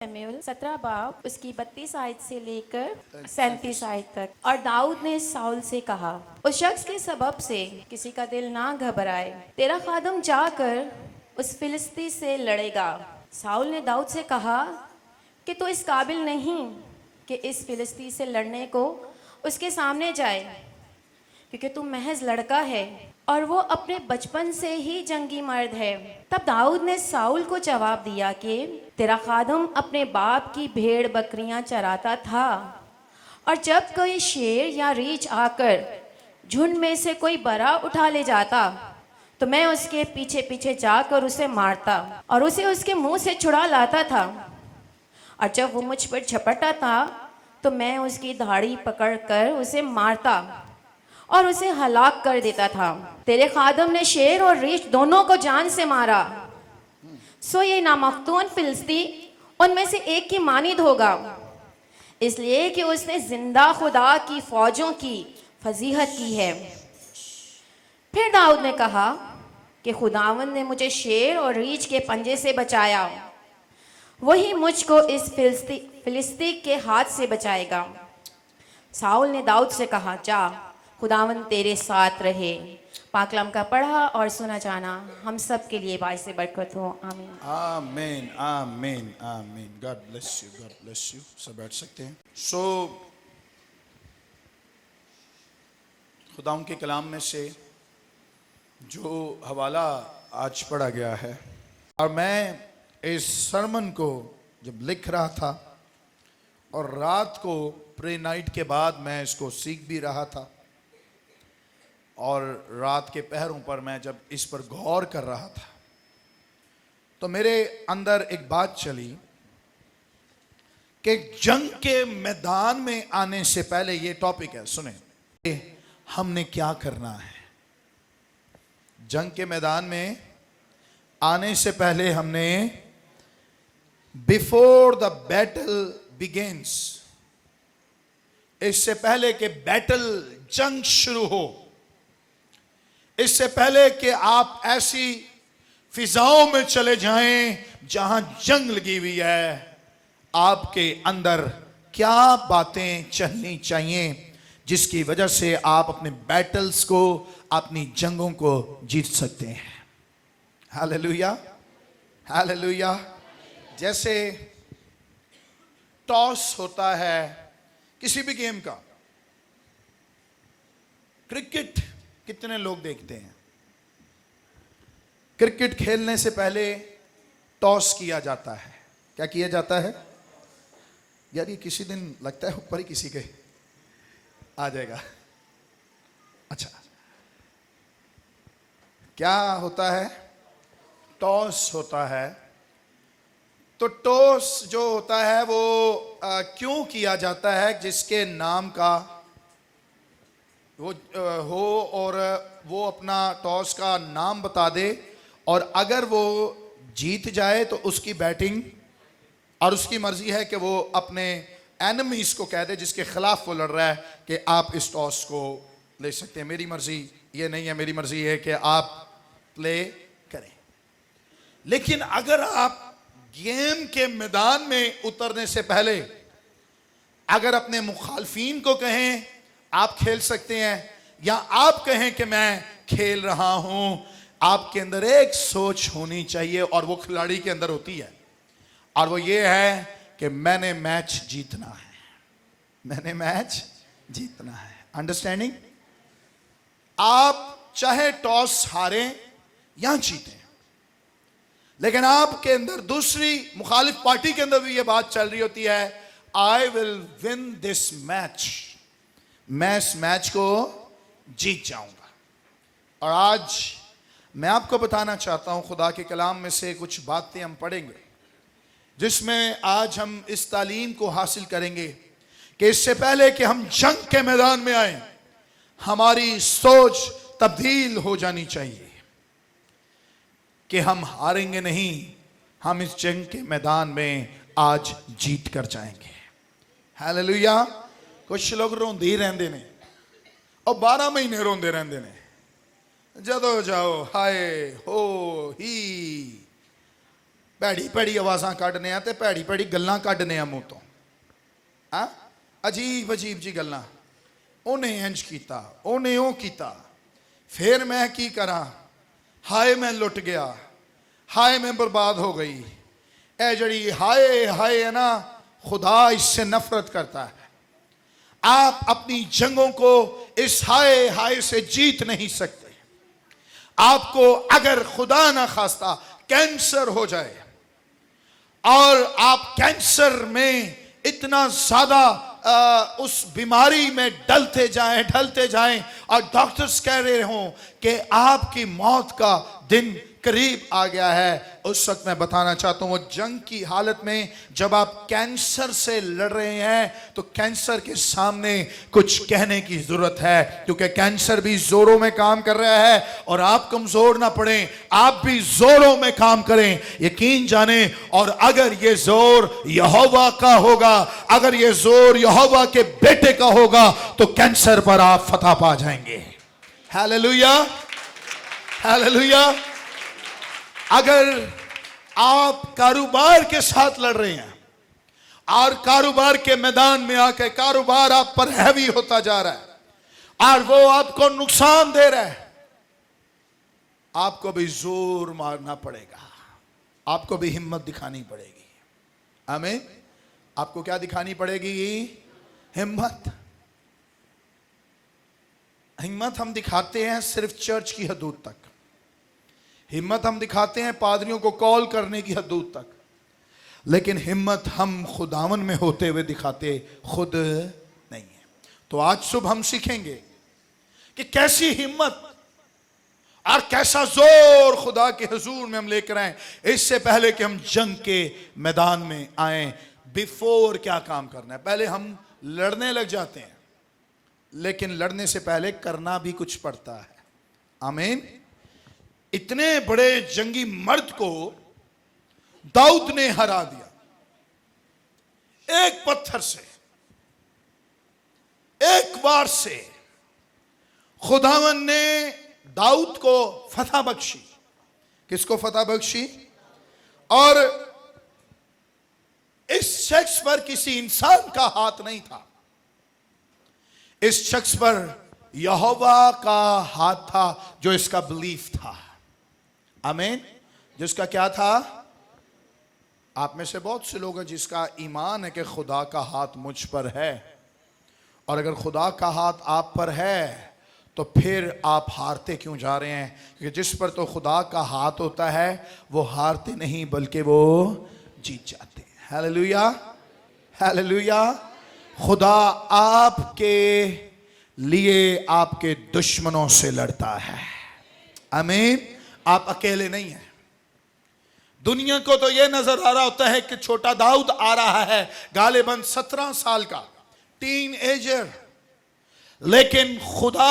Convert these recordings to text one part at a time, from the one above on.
शमूएल 17 बाब उसकी 32 आयत से लेकर 37 आयत तक। और दाऊद ने साउल से कहा, उस शख्स के सबब से किसी का दिल ना घबराए, तेरा खादम जाकर उस फिलिस्ती से लड़ेगा। साउल ने दाऊद से कहा कि तू इस काबिल नहीं कि इस फिलिस्ती से लड़ने को उसके सामने जाए, क्योंकि तू महज लड़का है और वो अपने बचपन से ही जंगी मर्द है। तब दाऊद ने साउल को जवाब दिया कि तेरा खादम अपने बाप की भेड़ बकरियां चराता था, और जब कोई शेर या रीछ आकर झुंड में से कोई बरा उठा ले जाता तो मैं उसके पीछे पीछे जाकर उसे मारता और उसे उसके मुंह से छुड़ा लाता था, और जब वो मुझ पर झपटा था तो मैं उसकी दाढ़ी पकड़कर उसे मारता और उसे हलाक कर देता था। तेरे खादम ने शेर और रीछ दोनों को जान से मारा, सो ये नामख्तून फिलिस्ती उनमें से एक की मानिद होगा, इसलिए कि उसने जिंदा खुदा की फौजों की फजीहत की है। फिर दाऊद ने कहा कि खुदावंद ने मुझे शेर और रीछ के पंजे से बचाया, वही मुझको इस फिलिस्ती के हाथ से बचाएगा। साउल ने दाऊद से कहा, जा, खुदावंद तेरे साथ रहे। पाकलाम का पढ़ा और सुना जाना हम सब के लिए बाइस से बरकत हो। आमीन। आमीन आमीन आमीन। God bless you, God bless you. सब बैठ सकते हैं। खुदाम के कलाम में से जो हवाला आज पढ़ा गया है, और मैं इस सरमन को जब लिख रहा था और रात को प्रे नाइट के बाद मैं इसको सीख भी रहा था, और रात के पहरों पर मैं जब इस पर गौर कर रहा था तो मेरे अंदर एक बात चली कि जंग के मैदान में आने से पहले, ये टॉपिक है, सुने, हमने क्या करना है। जंग के मैदान में आने से पहले हमने, बिफोर द बैटल बिगिंस, इससे पहले कि बैटल जंग शुरू हो, इससे पहले कि आप ऐसी फिजाओं में चले जाएं जहां जंग लगी हुई है, आपके अंदर क्या बातें चलनी चाहिए जिसकी वजह से आप अपने बैटल्स को, अपनी जंगों को जीत सकते हैं। Hallelujah, hallelujah. जैसे टॉस होता है किसी भी गेम का, क्रिकेट कितने लोग देखते हैं? क्रिकेट खेलने से पहले टॉस किया जाता है। क्या किया जाता है यार? ये किसी दिन लगता है ऊपर ही किसी के आ जाएगा। अच्छा, क्या होता है? टॉस होता है। तो टॉस जो होता है वो क्यों किया जाता है? जिसके नाम का वो हो और वो अपना टॉस का नाम बता दे, और अगर वो जीत जाए तो उसकी बैटिंग, और उसकी मर्जी है कि वो अपने एनिमीज को कह दे जिसके खिलाफ वो लड़ रहा है कि आप इस टॉस को ले सकते हैं। मेरी मर्जी ये नहीं है, मेरी मर्जी है कि आप प्ले करें। लेकिन अगर आप गेम के मैदान में उतरने से पहले अगर अपने मुखालफीन को कहें आप खेल सकते हैं, या आप कहें कि मैं खेल रहा हूं, आपके अंदर एक सोच होनी चाहिए, और वो खिलाड़ी के अंदर होती है, और वो ये है कि मैंने मैच जीतना है, मैंने मैच जीतना है। अंडरस्टैंडिंग? आप चाहे टॉस हारें या जीतें, लेकिन आपके अंदर दूसरी मुखालिफ पार्टी के अंदर भी ये बात चल रही होती है, I will win this match, मैं इस मैच को जीत जाऊंगा। और आज मैं आपको बताना चाहता हूं, खुदा के कलाम में से कुछ बातें हम पढ़ेंगे जिसमें आज हम इस तालीम को हासिल करेंगे कि इससे पहले कि हम जंग के मैदान में आए, हमारी सोच तब्दील हो जानी चाहिए कि हम हारेंगे नहीं, हम इस जंग के मैदान में आज जीत कर जाएंगे। हालेलुया। कुछ लोग रोंदे ही रहंदे ने, और 12 महीने रोंदे रहंदे ने, जदों जाओ हाय हो ही, ਭੈੜੀ ਭੈੜੀ ਆਵਾਜ਼ਾਂ ਕੱਢਨੇ ਆ ਤੇ ਭੈੜੀ ਭੈੜੀ ਗੱਲਾਂ ਕੱਢਨੇ ਆ ਮੂੰਹ ਤੋਂ। ਹਾਂ, ਅਜੀਬ ਅਜੀਬ ਜੀ ਗੱਲਾਂ, ਉਹਨੇ ਇੰਜ ਕੀਤਾ, ਉਹਨੇ ਉਹ ਕੀਤਾ, ਫਿਰ ਮੈਂ ਕੀ ਕਰਾਂ, ਹਾਏ ਮੈਂ ਲੁੱਟ ਗਿਆ, हाय मैं बर्बाद हो गई। ए जड़ी हाय हाय है ना, खुदा इससे नफरत करता है। आप अपनी जंगों को इस हाय हाय से जीत नहीं सकते। आपको अगर खुदा ना खास्ता कैंसर हो जाए और आप कैंसर में इतना ज्यादा उस बीमारी में ढलते जाएं और डॉक्टर्स कह रहे हों कि आपकी मौत का दिन करीब आ गया है, उस वक्त मैं बताना चाहता हूं वो जंग की हालत में जब आप कैंसर से लड़ रहे हैं तो कैंसर के सामने कुछ कहने की जरूरत है, क्योंकि कैंसर भी जोरों में काम कर रहा है और आप कमजोर ना पड़े, आप भी जोरों में काम करें, यकीन जाने। और अगर ये जोर यहोवा का होगा, अगर ये जोर यहोवा के बेटे का होगा तो कैंसर पर आप फतह पा जाएंगे। Hallelujah, hallelujah. अगर आप कारोबार के साथ लड़ रहे हैं और कारोबार के मैदान में आकर कारोबार आप पर हैवी होता जा रहा है और वो आपको नुकसान दे रहा है, आपको भी जोर मारना पड़ेगा, आपको भी हिम्मत दिखानी पड़ेगी। आमीन। आपको क्या दिखानी पड़ेगी? हिम्मत। हिम्मत हम दिखाते हैं सिर्फ चर्च की हदूद तक, हिम्मत हम दिखाते हैं पादरियों को कॉल करने की हदूद तक, लेकिन हिम्मत हम खुदावन में होते हुए दिखाते खुद नहीं है। तो आज सुबह हम सीखेंगे कि कैसी हिम्मत और कैसा जोर खुदा के हुजूर में हम लेकर आए। इससे पहले कि हम जंग के मैदान में आए, बिफोर क्या काम करना है। पहले हम लड़ने लग जाते हैं, लेकिन लड़ने से पहले करना भी कुछ पड़ता है। आमीन। इतने बड़े जंगी मर्द को दाऊद ने हरा दिया, एक पत्थर से, एक बार से खुदावन ने दाऊद को फतह बख्शी। किसको फतह बख्शी? और इस शख्स पर किसी इंसान का हाथ नहीं था, इस शख्स पर यहोवा का हाथ था, जो इसका बिलीफ था। आमीन। जिसका क्या था? आप में से बहुत से लोग हैं जिसका ईमान है कि खुदा का हाथ मुझ पर है, और अगर खुदा का हाथ आप पर है तो फिर आप हारते क्यों जा रहे हैं? क्योंकि जिस पर तो खुदा का हाथ होता है वो हारते नहीं बल्कि वो जीत जाते हैं। Hallelujah, hallelujah. खुदा आपके लिए आपके दुश्मनों से लड़ता है। आमीन। आप अकेले नहीं हैं। दुनिया को तो यह नजर आ रहा होता है कि छोटा दाऊद आ रहा है, गालिबन 17 साल का टीन एजर, लेकिन खुदा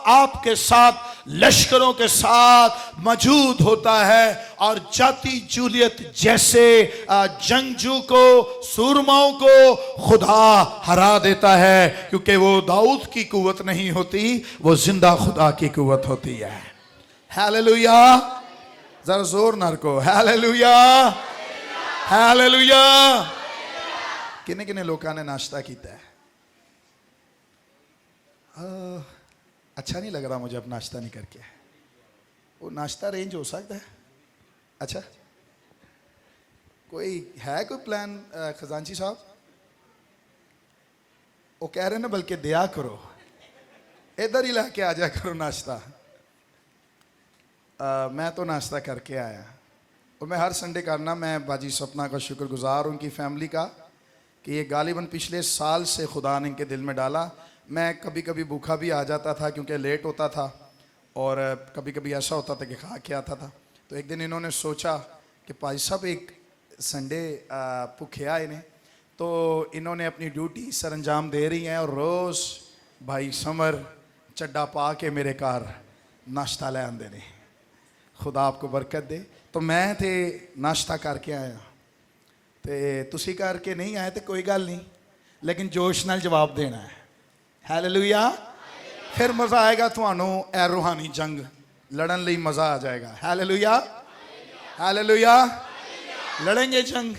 आपके साथ लश्करों के साथ मौजूद होता है और जाती जूलियत जैसे जंगजू को, सूरमाओं को खुदा हरा देता है, क्योंकि वो दाऊद की कुव्वत नहीं होती, वो जिंदा खुदा की कुव्वत होती है। हालेलुया। जरा जोर नार को हालेलुया, हालेलुया। किन्ने किन्ने लोगों ने नाश्ता किया है? अच्छा नहीं लग रहा मुझे अब नाश्ता नहीं करके। वो नाश्ता रेंज हो सकता है? अच्छा, कोई है कोई प्लान? खजांची साहब वो कह रहे ना, बल्कि दिया करो, इधर ही लाके आ जा करो नाश्ता। मैं तो नाश्ता करके आया, और मैं हर संडे करना। मैं बाजी सपना का शुक्रगुजार हूँ उनकी फैमिली का कि ये गालिबन पिछले साल से खुदा ने इनके दिल में डाला। मैं कभी कभी भूखा भी आ जाता था क्योंकि लेट होता था, और कभी कभी ऐसा होता था कि खा के आता था। तो एक दिन इन्होंने सोचा कि भाई साहब एक संडे भूखे आए ने, तो इन्होंने अपनी ड्यूटी सर अंजाम दे रही हैं, और रोज़ भाई समर चड्डा पा के मेरे घर नाश्ता ले आते ने। खुदा आपको बरकत दे। तो मैं थे नाश्ता करके आया, तो तुसी करके नहीं आए तो कोई गल नहीं, लेकिन जोश नाल जवाब देना है। हालेलुया। फिर मज़ा आएगा तुहानू, ए रूहानी जंग लड़न लई मज़ा आ जाएगा। Hallelujah, hallelujah. लड़ेंगे जंग?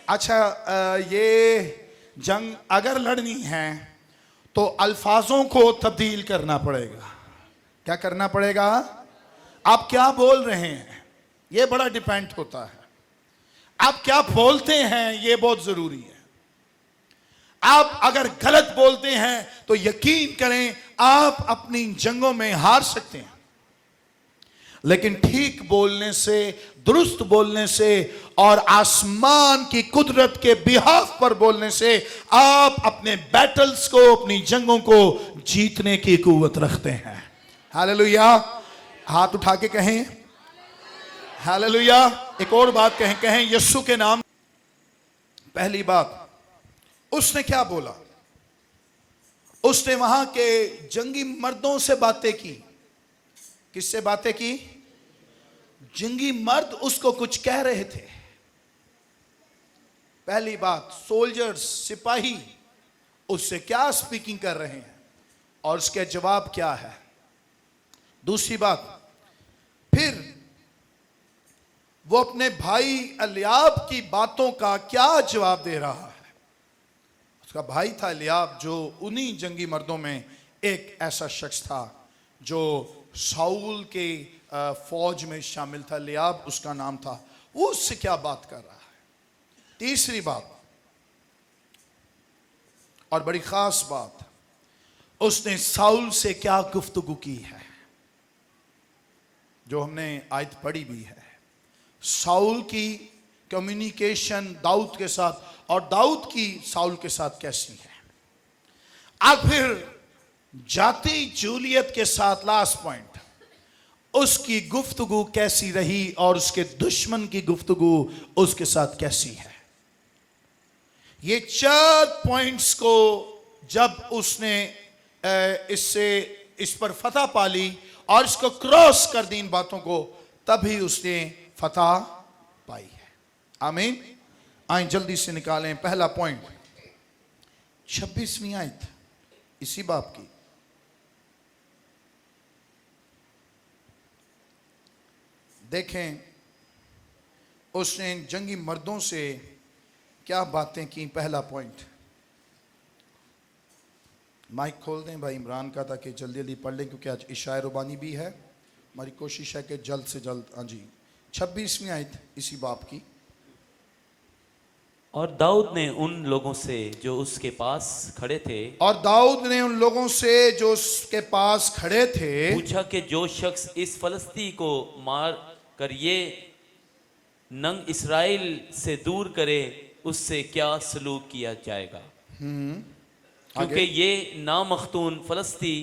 अच्छा, ये जंग अगर लड़नी है तो अल्फाजों को तब्दील करना पड़ेगा। क्या करना पड़ेगा? आप क्या बोल रहे हैं ये बड़ा डिपेंड होता है। आप क्या बोलते हैं ये बहुत जरूरी है। आप अगर गलत बोलते हैं तो यकीन करें आप अपनी जंगों में हार सकते हैं, लेकिन ठीक बोलने से, दुरुस्त बोलने से और आसमान की कुदरत के बिहाफ पर बोलने से आप अपने बैटल्स को, अपनी जंगों को जीतने की कुव्वत रखते हैं। हालेलुया। हाथ उठा के कहें हालेलुया। एक और बात कहें यीशु के नाम। पहली बात, उसने क्या बोला? उसने वहां के जंगी मर्दों से बातें की। किससे बातें की? जंगी मर्द उसको कुछ कह रहे थे। पहली बात, सोल्जर्स, सिपाही उससे क्या स्पीकिंग कर रहे हैं और उसके जवाब क्या है। दूसरी बात, फिर वो अपने भाई एलियाब की बातों का क्या जवाब दे रहा है। उसका भाई था एलियाब, जो उन्हीं जंगी मर्दों में एक ऐसा शख्स था जो शाऊल के फौज में शामिल था। एलियाब उसका नाम था। वो उससे क्या बात कर रहा है। तीसरी बात और बड़ी खास बात, उसने शाऊल से क्या गुफ्तगू की है, जो हमने आयत पढ़ी भी है। शाऊल की कम्युनिकेशन दाऊद के साथ और दाऊद की शाऊल के साथ कैसी है। अब फिर जाति जूलियत के साथ लास्ट पॉइंट, उसकी गुफ्तगू कैसी रही और उसके दुश्मन की गुफ्तगू उसके साथ कैसी है। ये 4 पॉइंट्स को जब उसने इस पर फतह पा ली और इसको क्रॉस कर दी इन बातों को, तभी उसने फतह पाई है। आमीन। आए जल्दी से निकालें पहला पॉइंट, 26वीं आयत इसी बाब की। देखें उसने जंगी मर्दों से क्या बातें की। पहला पॉइंट, माइक खोल दें भाई इमरान का, ताकि जल्दी जल्दी पढ़ लें, क्योंकि आज इशाए रुबानी भी है। हमारी कोशिश है कि जल्द से जल्द। हाँ जी, 26वीं आयत इसी बाब की। और दाऊद ने उन लोगों से जो उसके पास खड़े थे, और दाऊद ने उन लोगों से जो उसके पास खड़े थे पूछा कि जो शख्स इस फलस्ती को मार कर ये नंग इस्राएल से दूर करे, उससे क्या सलूक किया जाएगा। क्योंकि ये नामख्तून फलस्ती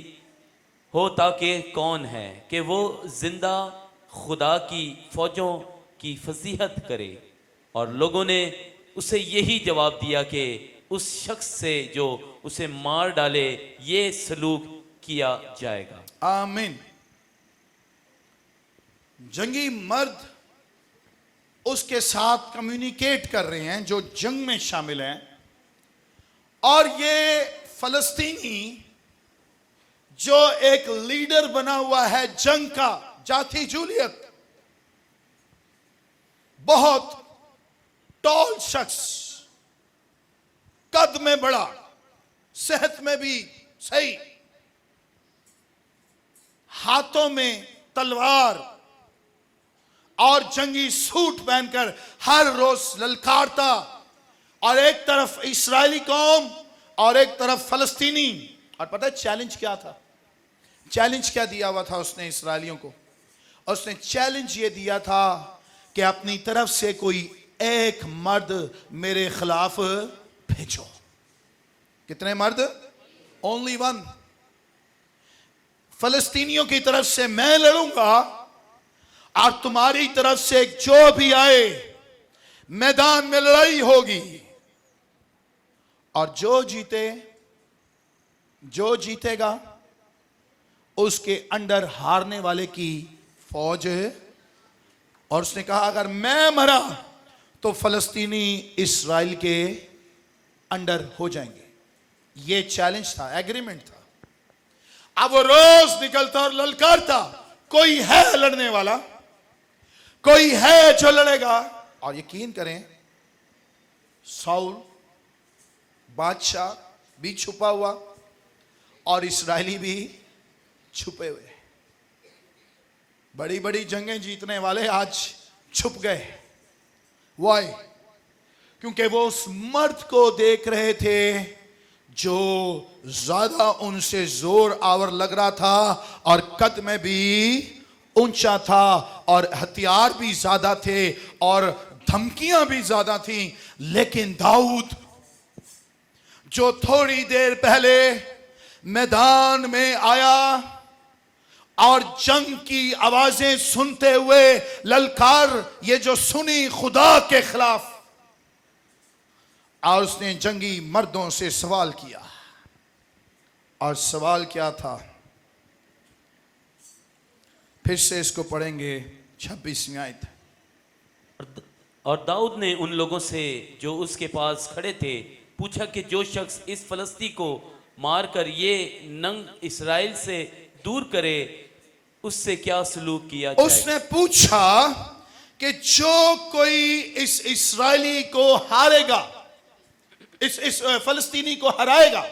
हो ताकि कौन है कि वो जिंदा खुदा की फौजों की फजीहत करे। और लोगों ने उसे यही जवाब दिया कि उस शख्स से जो उसे मार डाले ये सलूक किया जाएगा। आमीन। जंगी मर्द उसके साथ कम्युनिकेट कर रहे हैं जो जंग में शामिल हैं, और ये फलस्तीनी जो एक लीडर बना हुआ है जंग का, जाति जूलियत, बहुत टॉल शख्स, कद में बड़ा, सेहत में भी सही, हाथों में तलवार और जंगी सूट पहनकर हर रोज ललकारता, और एक तरफ इस्राएली कौम और एक तरफ फलस्तीनी। और पता है चैलेंज क्या था? चैलेंज क्या दिया हुआ था उसने इस्राएलियों को? उसने चैलेंज ये दिया था कि अपनी तरफ से कोई एक मर्द मेरे खिलाफ भेजो। कितने मर्द? ओनली 1। फलस्तीनियों की तरफ से मैं लड़ूंगा, और तुम्हारी तरफ से जो भी आए मैदान में लड़ाई होगी, और जो जीतेगा उसके अंडर हारने वाले की फौज है। और उसने कहा अगर मैं मरा तो फलस्तीनी इस्राएल के अंडर हो जाएंगे। ये चैलेंज था, एग्रीमेंट था। अब वो रोज निकलता और ललकारता, कोई है लड़ने वाला, कोई है जो लड़ेगा। और यकीन करें, साउल बादशाह भी छुपा हुआ और इस्राएली भी छुपे हुए। बड़ी बड़ी जंगें जीतने वाले आज छुप गए। वाई? क्योंकि वो उस मर्द को देख रहे थे जो ज्यादा उनसे जोर आवर लग रहा था और कद में भी ऊंचा था और हथियार भी ज्यादा थे और धमकियां भी ज्यादा थी। लेकिन दाऊद जो थोड़ी देर पहले मैदान में आया और जंग की आवाजें सुनते हुए ललकार ये जो सुनी खुदा के खिलाफ, और उसने जंगी मर्दों से सवाल किया। और सवाल क्या था? फिर से इसको पढ़ेंगे 26वीं आयत। और दाऊद ने उन लोगों से जो उसके पास खड़े थे पूछा कि जो शख्स इस फलस्ती को मारकर ये नंग इस्राएल से दूर करे उससे क्या सलूक किया जाए? उसने पूछा कि जो कोई इस इस्राएली को हारेगा, इस फलस्तीनी को हराएगा,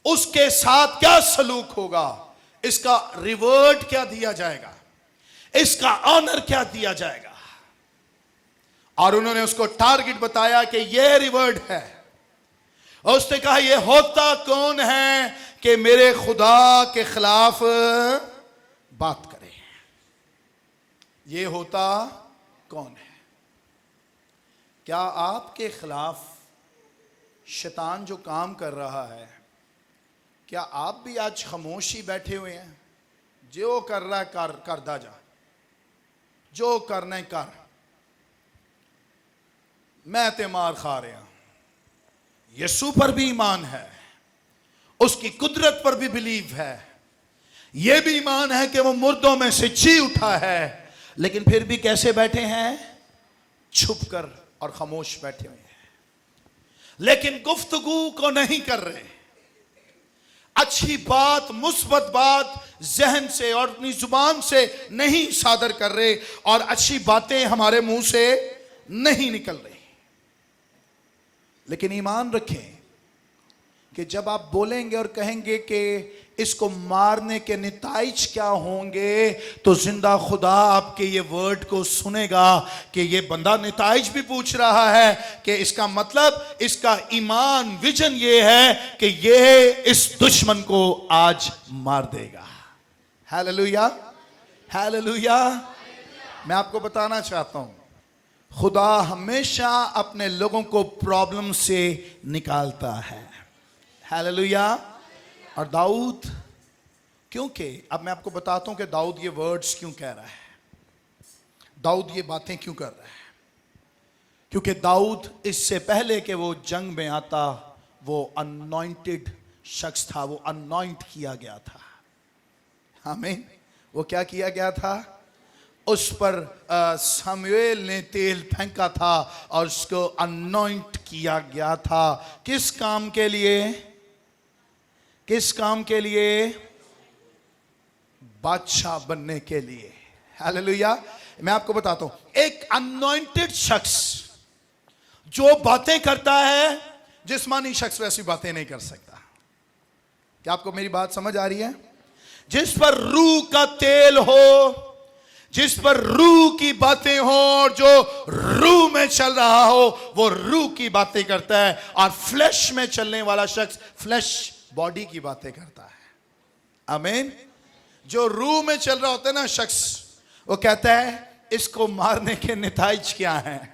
उसके साथ क्या सलूक होगा, इसका रिवॉर्ड क्या दिया जाएगा, इसका ऑनर क्या दिया जाएगा। और उन्होंने उसको टारगेट बताया कि यह रिवॉर्ड है। और उसने कहा यह होता कौन है कि मेरे खुदा के खिलाफ बात करे? यह होता कौन है? क्या आपके खिलाफ शैतान जो काम कर रहा है, क्या आप भी आज खामोशी बैठे हुए हैं? जो कर रहा है करदा जा, जो करना है कर। मैं ते मार खा रहा, यीशु पर भी ईमान है, उसकी कुदरत पर भी बिलीव है, यह भी ईमान है कि वो मुर्दों में से जी उठा है, लेकिन फिर भी कैसे बैठे हैं? छुप कर और खामोश बैठे हुए हैं। लेकिन गुफ्तगू को नहीं कर रहे, अच्छी बात, मुस्बत बात जहन से और अपनी जुबान से नहीं सादर कर रहे और अच्छी बातें हमारे मुंह से नहीं निकल रही। लेकिन ईमान रखें कि जब आप बोलेंगे और कहेंगे कि इसको मारने के निताइज क्या होंगे, तो जिंदा खुदा आपके ये वर्ड को सुनेगा कि ये बंदा निताइज भी पूछ रहा है कि इसका मतलब, इसका ईमान विजन ये है कि ये इस दुश्मन को आज मार देगा। Hallelujah, hallelujah. मैं आपको बताना चाहता हूं, खुदा हमेशा अपने लोगों को प्रॉब्लम से निकालता है। हालेलुया। और दाऊद, क्योंकि अब मैं आपको बताता हूं कि दाऊद ये वर्ड्स क्यों कह रहा है, दाऊद ये बातें क्यों कर रहा है। क्योंकि दाऊद इससे पहले कि वो जंग में आता, वो अनॉइंटेड शख्स था, वो अनॉइंट किया गया था। आमीन। वो क्या किया गया था? उस पर शमूएल ने तेल फेंका था और उसको अनॉइंट किया गया था। किस काम के लिए? किस काम के लिए? बादशाह बनने के लिए। हालेलुया। मैं आपको बताता हूं, एक अनॉइंटेड शख्स जो बातें करता है, जिस्मानी शख्स वैसी बातें नहीं कर सकता। क्या आपको मेरी बात समझ आ रही है? जिस पर रूह का तेल हो, जिस पर रूह की बातें हो और जो रूह में चल रहा हो, वो रूह की बातें करता है। और फ्लैश में चलने वाला शख्स फ्लैश बॉडी की बातें करता है। आमीन। जो रूह में चल रहा होता है ना शख्स, वो कहता है इसको मारने के निताइज क्या हैं,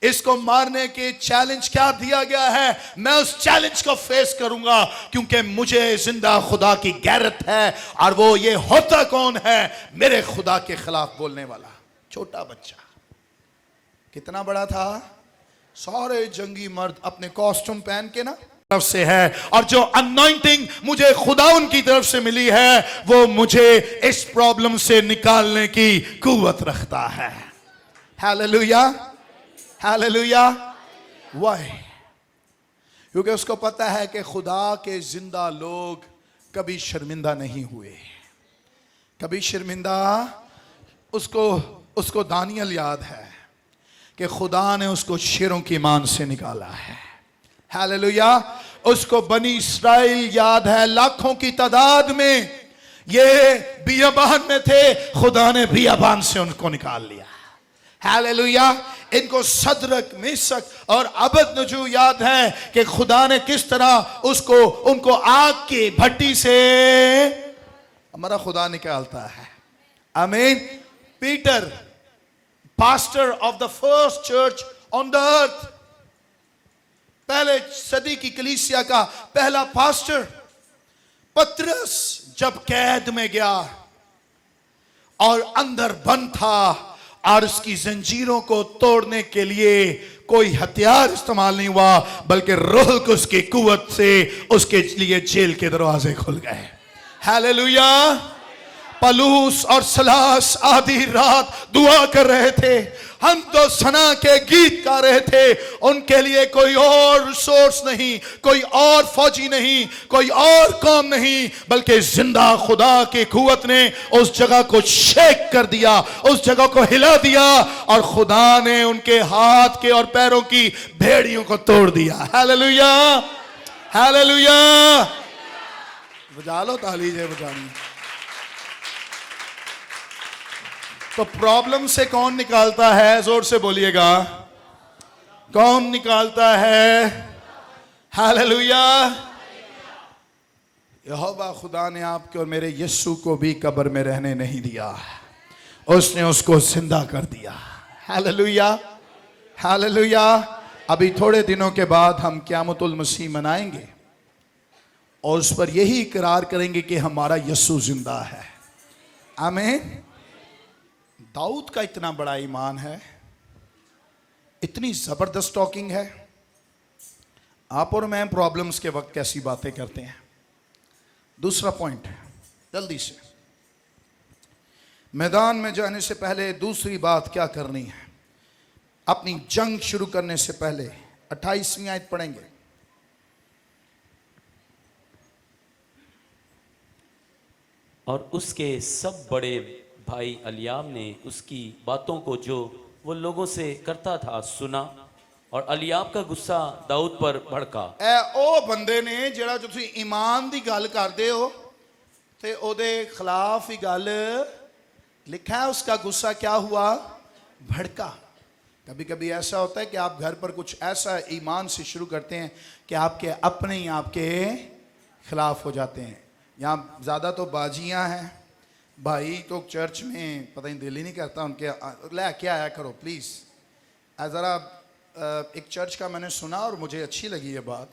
इसको मारने के चैलेंज क्या दिया गया है, मैं उस चैलेंज को फेस करूंगा क्योंकि मुझे जिंदा खुदा की गैरत है। और वो ये होता कौन है? मेरे खुदा के खिलाफ बोलने वाला छोटा बच्चा। कितना बड़ा था? सारे जंगी मर्द अपने कॉस्ट्यूम पहन के ना तरफ से है, और जो अनॉइंटिंग मुझे खुदा उनकी तरफ से मिली है, वो मुझे इस प्रॉब्लम से निकालने की कुव्वत रखता है। Hallelujah, hallelujah. वाह, क्योंकि उसको पता है कि खुदा के जिंदा लोग कभी शर्मिंदा नहीं हुए, कभी शर्मिंदा। उसको दानियल याद है, कि खुदा ने उसको शेरों की मान से निकाला है। हालेलुया। उसको बनी इस्राएल याद है, लाखों की तादाद में ये बियाबान में थे, खुदा ने बियाबान से उनको निकाल लिया। हालेलुया। इनको सदरक, मेशक और अबदनगो याद है कि खुदा ने किस तरह उनको आग की भट्टी से हमारा खुदा निकालता है। आमीन। Peter, pastor of the first church on the earth, पहले सदी की कलीसिया का पहला पास्टर। पतरस जब कैद में गया और अंदर बंद था और उसकी जंजीरों को तोड़ने के लिए कोई हथियार इस्तेमाल नहीं हुआ, बल्कि रूह को उसकी कुव्वत से उसके लिए जेल के दरवाजे खुल गए। हालेलुया। पलूस और सलास आधी रात दुआ कर रहे थे, हम तो सना के गीत गा रहे थे, उनके लिए कोई और सोर्स नहीं, कोई और फौजी नहीं, कोई और कौम नहीं, बल्कि जिंदा खुदा की कुव्वत ने उस जगह को शेक कर दिया, उस जगह को हिला दिया और खुदा ने उनके हाथ के और पैरों की भेड़ियों को तोड़ दिया। हालेलुया। हालेलुया। बजा लो ताली जे बजानी। तो प्रॉब्लम से कौन निकालता है? जोर से बोलिएगा, कौन निकालता है? हालेलुया। यहोवा खुदा ने आपके और मेरे यीशु को भी कब्र में रहने नहीं दिया, उसने उसको जिंदा कर दिया। हालेलुया। हालेलुया। अभी थोड़े दिनों के बाद हम क़यामतुल मसीह मनाएंगे और उस पर यही इकरार करेंगे कि हमारा यीशु जिंदा है। आमीन। दाऊद का इतना बड़ा ईमान है, इतनी जबरदस्त टॉकिंग है। आप और मैं प्रॉब्लम्स के वक्त कैसी बातें करते हैं। दूसरा पॉइंट जल्दी से, मैदान में जाने से पहले दूसरी बात क्या करनी है। अपनी जंग शुरू करने से पहले 28वीं आयत पढ़ेंगे। और उसके सब बड़े भाई अलियाब ने उसकी बातों को जो वो लोगों से करता था सुना, और अलियाब का गुस्सा दाऊद पर भड़का। ओ बंदे ने ਜਿਹੜਾ ਤੁਸੀਂ ईमान ਦੀ ਗੱਲ ਕਰਦੇ हो ਤੇ ਉਹਦੇ खिलाफ ही गल लिखा है, उसका गुस्सा क्या हुआ? भड़का। कभी कभी ऐसा होता है कि आप घर पर कुछ ऐसा ईमान से शुरू करते हैं कि आपके अपने ही आपके खिलाफ हो जाते हैं। यहाँ ज़्यादा तो बाजियाँ हैं, भाई तो चर्च में पता नहीं दिल ही नहीं करता उनके ले क्या आया करो प्लीज़। ज़रा एक चर्च का मैंने सुना और मुझे अच्छी लगी ये बात।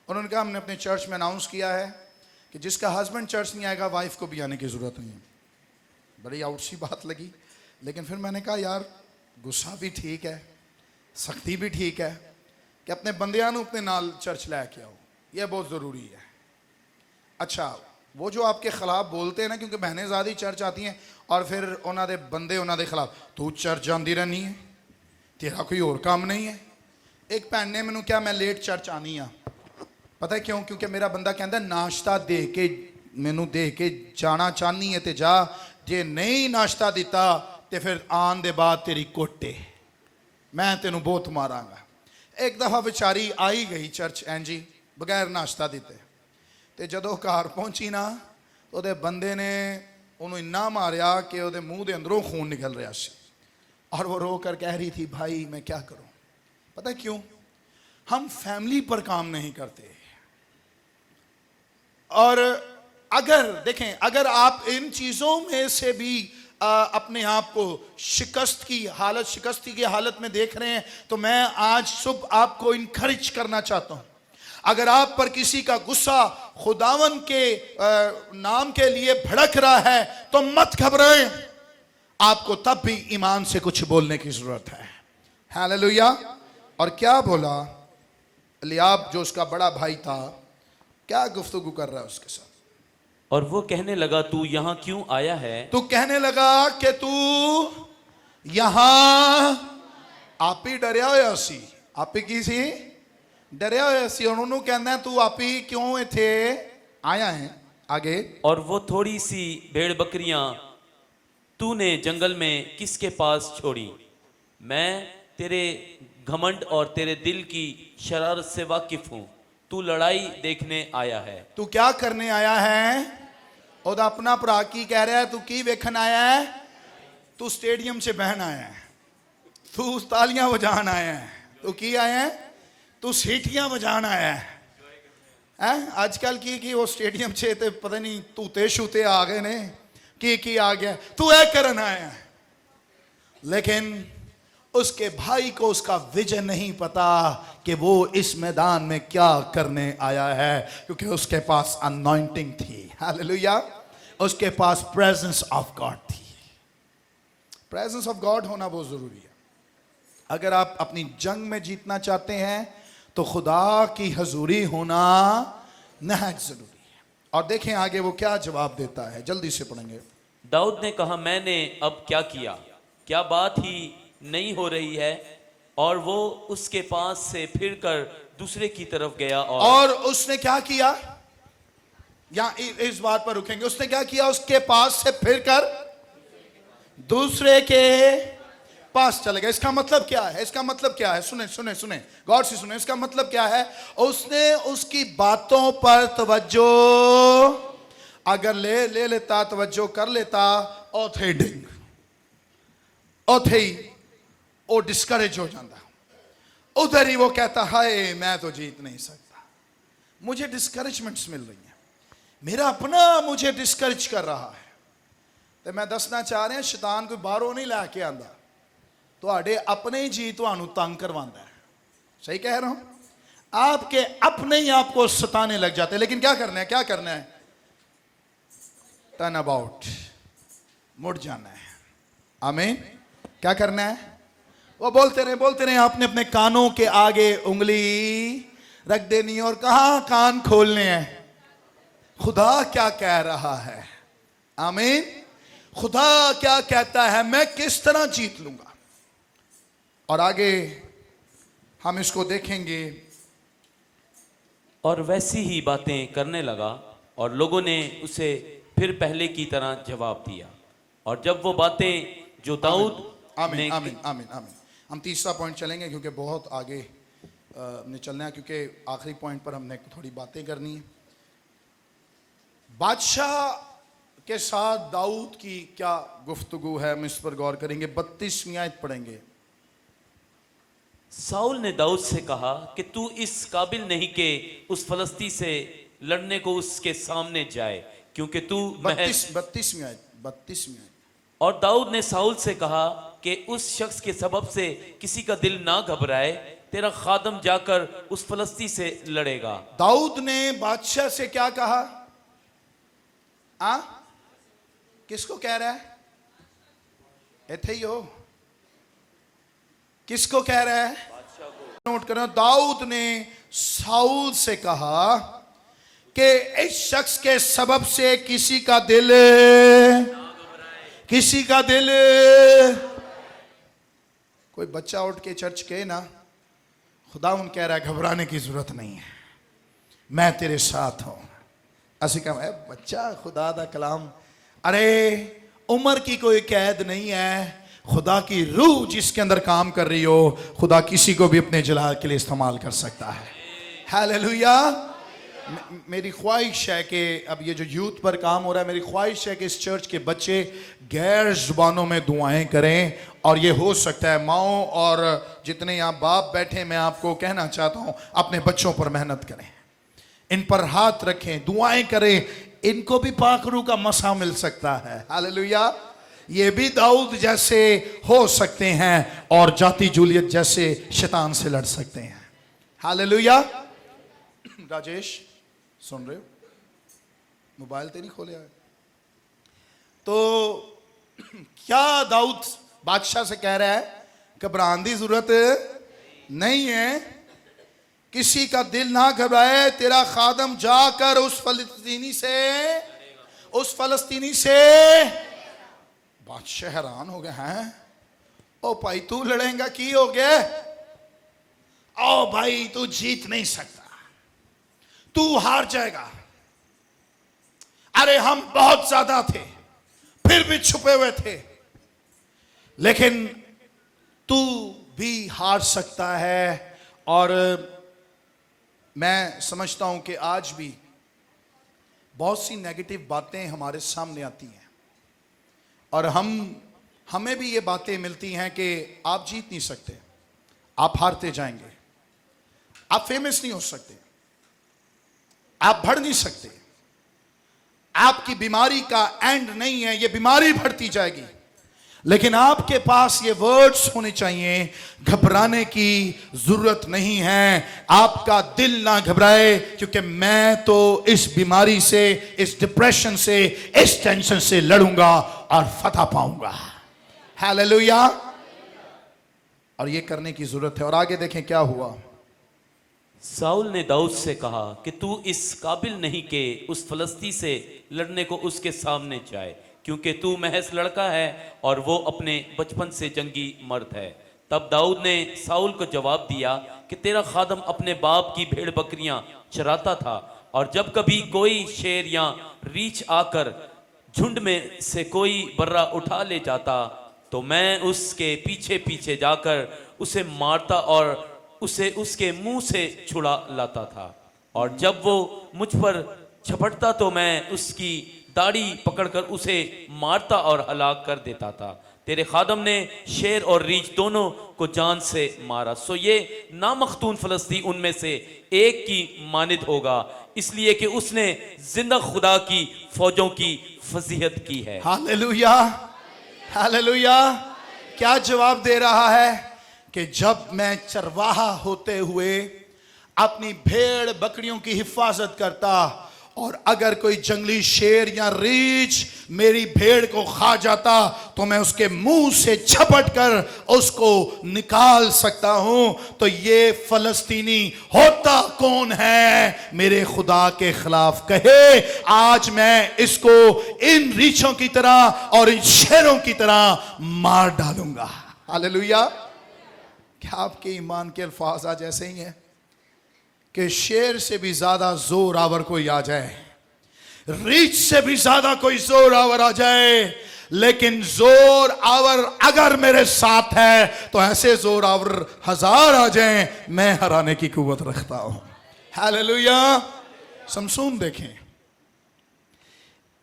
उन्होंने कहा हमने अपने चर्च में अनाउंस किया है कि जिसका हस्बैंड चर्च नहीं आएगा वाइफ को भी आने की ज़रूरत नहीं है। बड़ी आउट सी बात लगी, लेकिन फिर मैंने कहा यार गुस्सा भी ठीक है, सख्ती भी ठीक है कि अपने बंदियां नूं अपने नाल चर्च लैके आओ, यह बहुत ज़रूरी है। अच्छा, वो जो आपके खिलाफ बोलते हैं ना, क्योंकि बहनें ज़्यादा चर्च आती हैं और फिर उन्होंने बंदे उन्होंने खिलाफ, तू चर्च जाती रहनी है, तेरा कोई और काम नहीं है। एक भैन ने मैनू क्या, मैं लेट चर्च आनी हाँ, पता है क्यों? क्योंकि मेरा बंदा कहता नाश्ता दे के मैनू दे के जाना चाहनी है तो जा, जे नहीं नाश्ता दिता तो फिर आन दे बाद तेरी कोटे, मैं तेनू बहुत मारांगा। एक दफ़ा बेचारी आई गई चर्च एंजी बगैर नाश्ता दिते, तो जदों घर पहुंची ना तो ਉਹਦੇ बंदे ने उन्होंने इन्ना मारिया कि ਉਹਦੇ मुँह के अंदरों खून निकल रहा सी और वो रो कर कह रही थी भाई मैं क्या करूं। पता है क्यों? हम फैमिली पर काम नहीं करते। और अगर देखें, अगर आप इन चीज़ों में से भी अपने आप को शिकस्ती की हालत में देख रहे हैं, तो मैं आज सुबह आपको इनकरेज करना चाहता हूं। अगर आप पर किसी का गुस्सा खुदावन के नाम के लिए भड़क रहा है तो मत घबराएं, आपको तब भी ईमान से कुछ बोलने की जरूरत है। हालेलुया। और क्या बोला अलियाब जो उसका बड़ा भाई था, क्या गुफ्तगू कर रहा है उसके साथ? और वो कहने लगा तू यहाँ क्यों आया है? तू कहने लगा कि तू यहां आप ही डरिया होया सी, आप ही की सी डरिया होया सी, और उन्होंने कहना तू आप ही क्यों इथे आया है। आगे, और वो थोड़ी सी भेड़ बकरियां तूने जंगल में किसके पास छोड़ी? मैं तेरे घमंड और तेरे दिल की शरारत से वाकिफ हूँ। तू लड़ाई देखने आया है। तू क्या करने आया है? और अपना भरा की कह रहा है, तू की वेखन आया है? तू स्टेडियम से बहन आया है, तू तालियां बजान आया है, तू की आया है? तू सीटियां बजान आया है। आजकल की वो स्टेडियम से ते पता नहीं तूते शूते आ गए ने की आ गया, तू है करन आया है। लेकिन उसके भाई को उसका विजन नहीं पता कि वो इस मैदान में क्या करने आया है, क्योंकि उसके पास अनॉइंटिंग थी। हालेलुया। उसके पास प्रेजेंस ऑफ गॉड थी। प्रेजेंस ऑफ गॉड होना बहुत जरूरी है। अगर आप अपनी जंग में जीतना चाहते हैं तो खुदा की हजूरी होना नहायत जरूरी है। और देखें आगे वो क्या जवाब देता है, जल्दी से पढ़ेंगे। दाऊद ने कहा, मैंने अब क्या किया? क्या बात ही नहीं हो रही है? और वो उसके पास से फिरकर दूसरे की तरफ गया और उसने क्या किया? या इस बात पर रुकेंगे। उसने क्या किया? उसके पास से फिरकर दूसरे के पास चले गए। इसका मतलब क्या है? इसका मतलब क्या है? सुने सुने सुने, गौर से सुने। इसका मतलब क्या है? उसने उसकी बातों पर तवज्जो अगर ले लेता, तवज्जो कर लेता, वो डिस्करेज हो जाता। उधर ही वो कहता, हाय मैं तो जीत नहीं सकता, मुझे डिस्करेजमेंट्स मिल रही हैं, मेरा अपना मुझे डिस्करेज कर रहा है। तो मैं दसना चाह रहा, शैतान कोई बाहरों नहीं लैके आंदा, ਤੁਹਾਡੇ अपने ही जी ਤੁਹਾਨੂੰ तंग करवाता है। सही कह रहा हूं? आपके अपने ही आपको सताने लग जाते हैं। लेकिन क्या करना है? क्या करना है? टर्न अबाउट, मुड़ जाना है। आमीन। क्या करना है? वो बोलते रहे आपने अपने कानों के आगे उंगली रख देनी है और कहां कान खोलने हैं? खुदा क्या कह रहा है? आमीन। खुदा क्या कहता है? मैं किस तरह जीत लूंगा। और आगे हम इसको देखेंगे। और वैसी ही बातें करने लगा और लोगों ने उसे फिर पहले की तरह जवाब दिया। और जब वो बातें जो दाऊद आमीन आमीन आमीन आमीन। हम तीसरा पॉइंट चलेंगे क्योंकि बहुत आगे हमने चलना है, क्योंकि आखिरी पॉइंट पर हमने थोड़ी बातें करनी है। बादशाह के साथ दाऊद की क्या गुफ्तगू है, हम इस पर गौर करेंगे। 32वीं आयत पढ़ेंगे। साउल ने दाऊद से कहा कि तू इस काबिल नहीं कि उस फलस्ती से लड़ने को उसके सामने जाए, क्योंकि तू 32वीं आयत। और दाऊद ने साउल से कहा कि उस शख्स के सबब से किसी का दिल ना घबराए, तेरा खादम जाकर उस फलस्ती से लड़ेगा। दाऊद ने बादशाह से क्या कहा? किसको कह रहा है? इथे ही हो। किसको कह रहा है? नोट करो। दाऊद ने साउल से कहा कि इस शख्स के सबब से किसी का दिल कोई बच्चा उठ के चर्च के ना, खुदा उन कह रहा है घबराने की जरूरत नहीं है, मैं तेरे साथ हूं। ऐसे कहा बच्चा, खुदा दा कलाम। अरे उम्र की कोई कैद नहीं है। खुदा की रूह जिसके अंदर काम कर रही हो, खुदा किसी को भी अपने जलाल के लिए इस्तेमाल कर सकता है। हालेलुया। मेरी ख्वाहिश है कि अब ये जो यूथ पर काम हो रहा है, मेरी ख्वाहिश है कि इस चर्च के बच्चे गैर जुबानों में दुआएं करें। और ये हो सकता है माओ और जितने यहाँ बाप बैठे, मैं आपको कहना चाहता हूँ अपने बच्चों पर मेहनत करें, इन पर हाथ रखें, दुआएं करें, इनको भी पाक रूह का मसा मिल सकता है। हालेलुया। ये भी दाऊद जैसे हो सकते हैं और जाती जूलियत जैसे शैतान से लड़ सकते हैं। हालेलुया। राजेश सुन रहे हो? मोबाइल तो नहीं खोले है? तो क्या दाऊद बादशाह से कह रहा है? घबराने की जरूरत नहीं है, किसी का दिल ना घबराए, तेरा खादम जाकर उस फलस्तीनी से। बादशाह हैरान हो गए हैं। ओ भाई तू लड़ेगा, की हो गया? ओ भाई तू जीत नहीं सकता, तू हार जाएगा। अरे हम बहुत ज्यादा थे, फिर भी छुपे हुए थे, लेकिन तू भी हार सकता है। और मैं समझता हूं कि आज भी बहुत सी नेगेटिव बातें हमारे सामने आती हैं और हमें भी ये बातें मिलती हैं कि आप जीत नहीं सकते, आप हारते जाएंगे, आप फेमस नहीं हो सकते, आप बढ़ नहीं सकते, आपकी बीमारी का एंड नहीं है, ये बीमारी बढ़ती जाएगी। लेकिन आपके पास ये वर्ड्स होने चाहिए, घबराने की जरूरत नहीं है, आपका दिल ना घबराए, क्योंकि मैं तो इस बीमारी से, इस डिप्रेशन से, इस टेंशन से लड़ूंगा और फतह पाऊंगा। हालेलुया। और ये करने की जरूरत है। और आगे देखें क्या हुआ। साउल ने दाऊद से कहा कि तू इस काबिल नहीं कि उस फलस्ती से लड़ने को उसके सामने जाए, क्योंकि तू महज लड़का है और वो अपने बचपन से जंगी मर्द है। तब दाऊद ने साउल को जवाब दिया कि तेरा खादम अपने बाप की भेड़ बकरियां चराता था, और जब कभी कोई शेर या रीछ आकर झुंड में से कोई बर्रा उठा ले जाता तो मैं उसके पीछे पीछे जाकर उसे मारता और उसे उसके मुंह से छुड़ा लाता था, और जब वो मुझ पर झपटता तो मैं उसकी दाढ़ी पकड़कर उसे मारता और हलाक कर देता था। तेरे खादम ने शेर और रीछ दोनों को जान से मारा, सो ये नामख्तून फलस्ती उनमें से एक की मानिद होगा, इसलिए कि उसने जिंदा खुदा की फौजों की फजीहत की है। Hallelujah, hallelujah. क्या जवाब दे रहा है कि जब मैं चरवाहा होते हुए अपनी भेड़ बकरियों की हिफाजत करता और अगर कोई जंगली शेर या रीछ मेरी भेड़ को खा जाता तो मैं उसके मुंह से झपट कर उसको निकाल सकता हूं, तो ये फलस्तीनी होता कौन है मेरे खुदा के खिलाफ कहे आज मैं इसको इन रीछों की तरह और इन शेरों की तरह मार डालूंगा। हालेलुया। क्या आपके ईमान के अल्फाज आज ऐसे ही हैं कि शेर से भी ज्यादा जोर आवर कोई आ जाए, रीछ से भी ज्यादा कोई जोर आवर आ जाए, लेकिन जोर आवर अगर मेरे साथ है तो ऐसे जोर आवर 1000 आ जाएं, मैं हराने की कुव्वत रखता हूं। हालेलुया। समसून देखें,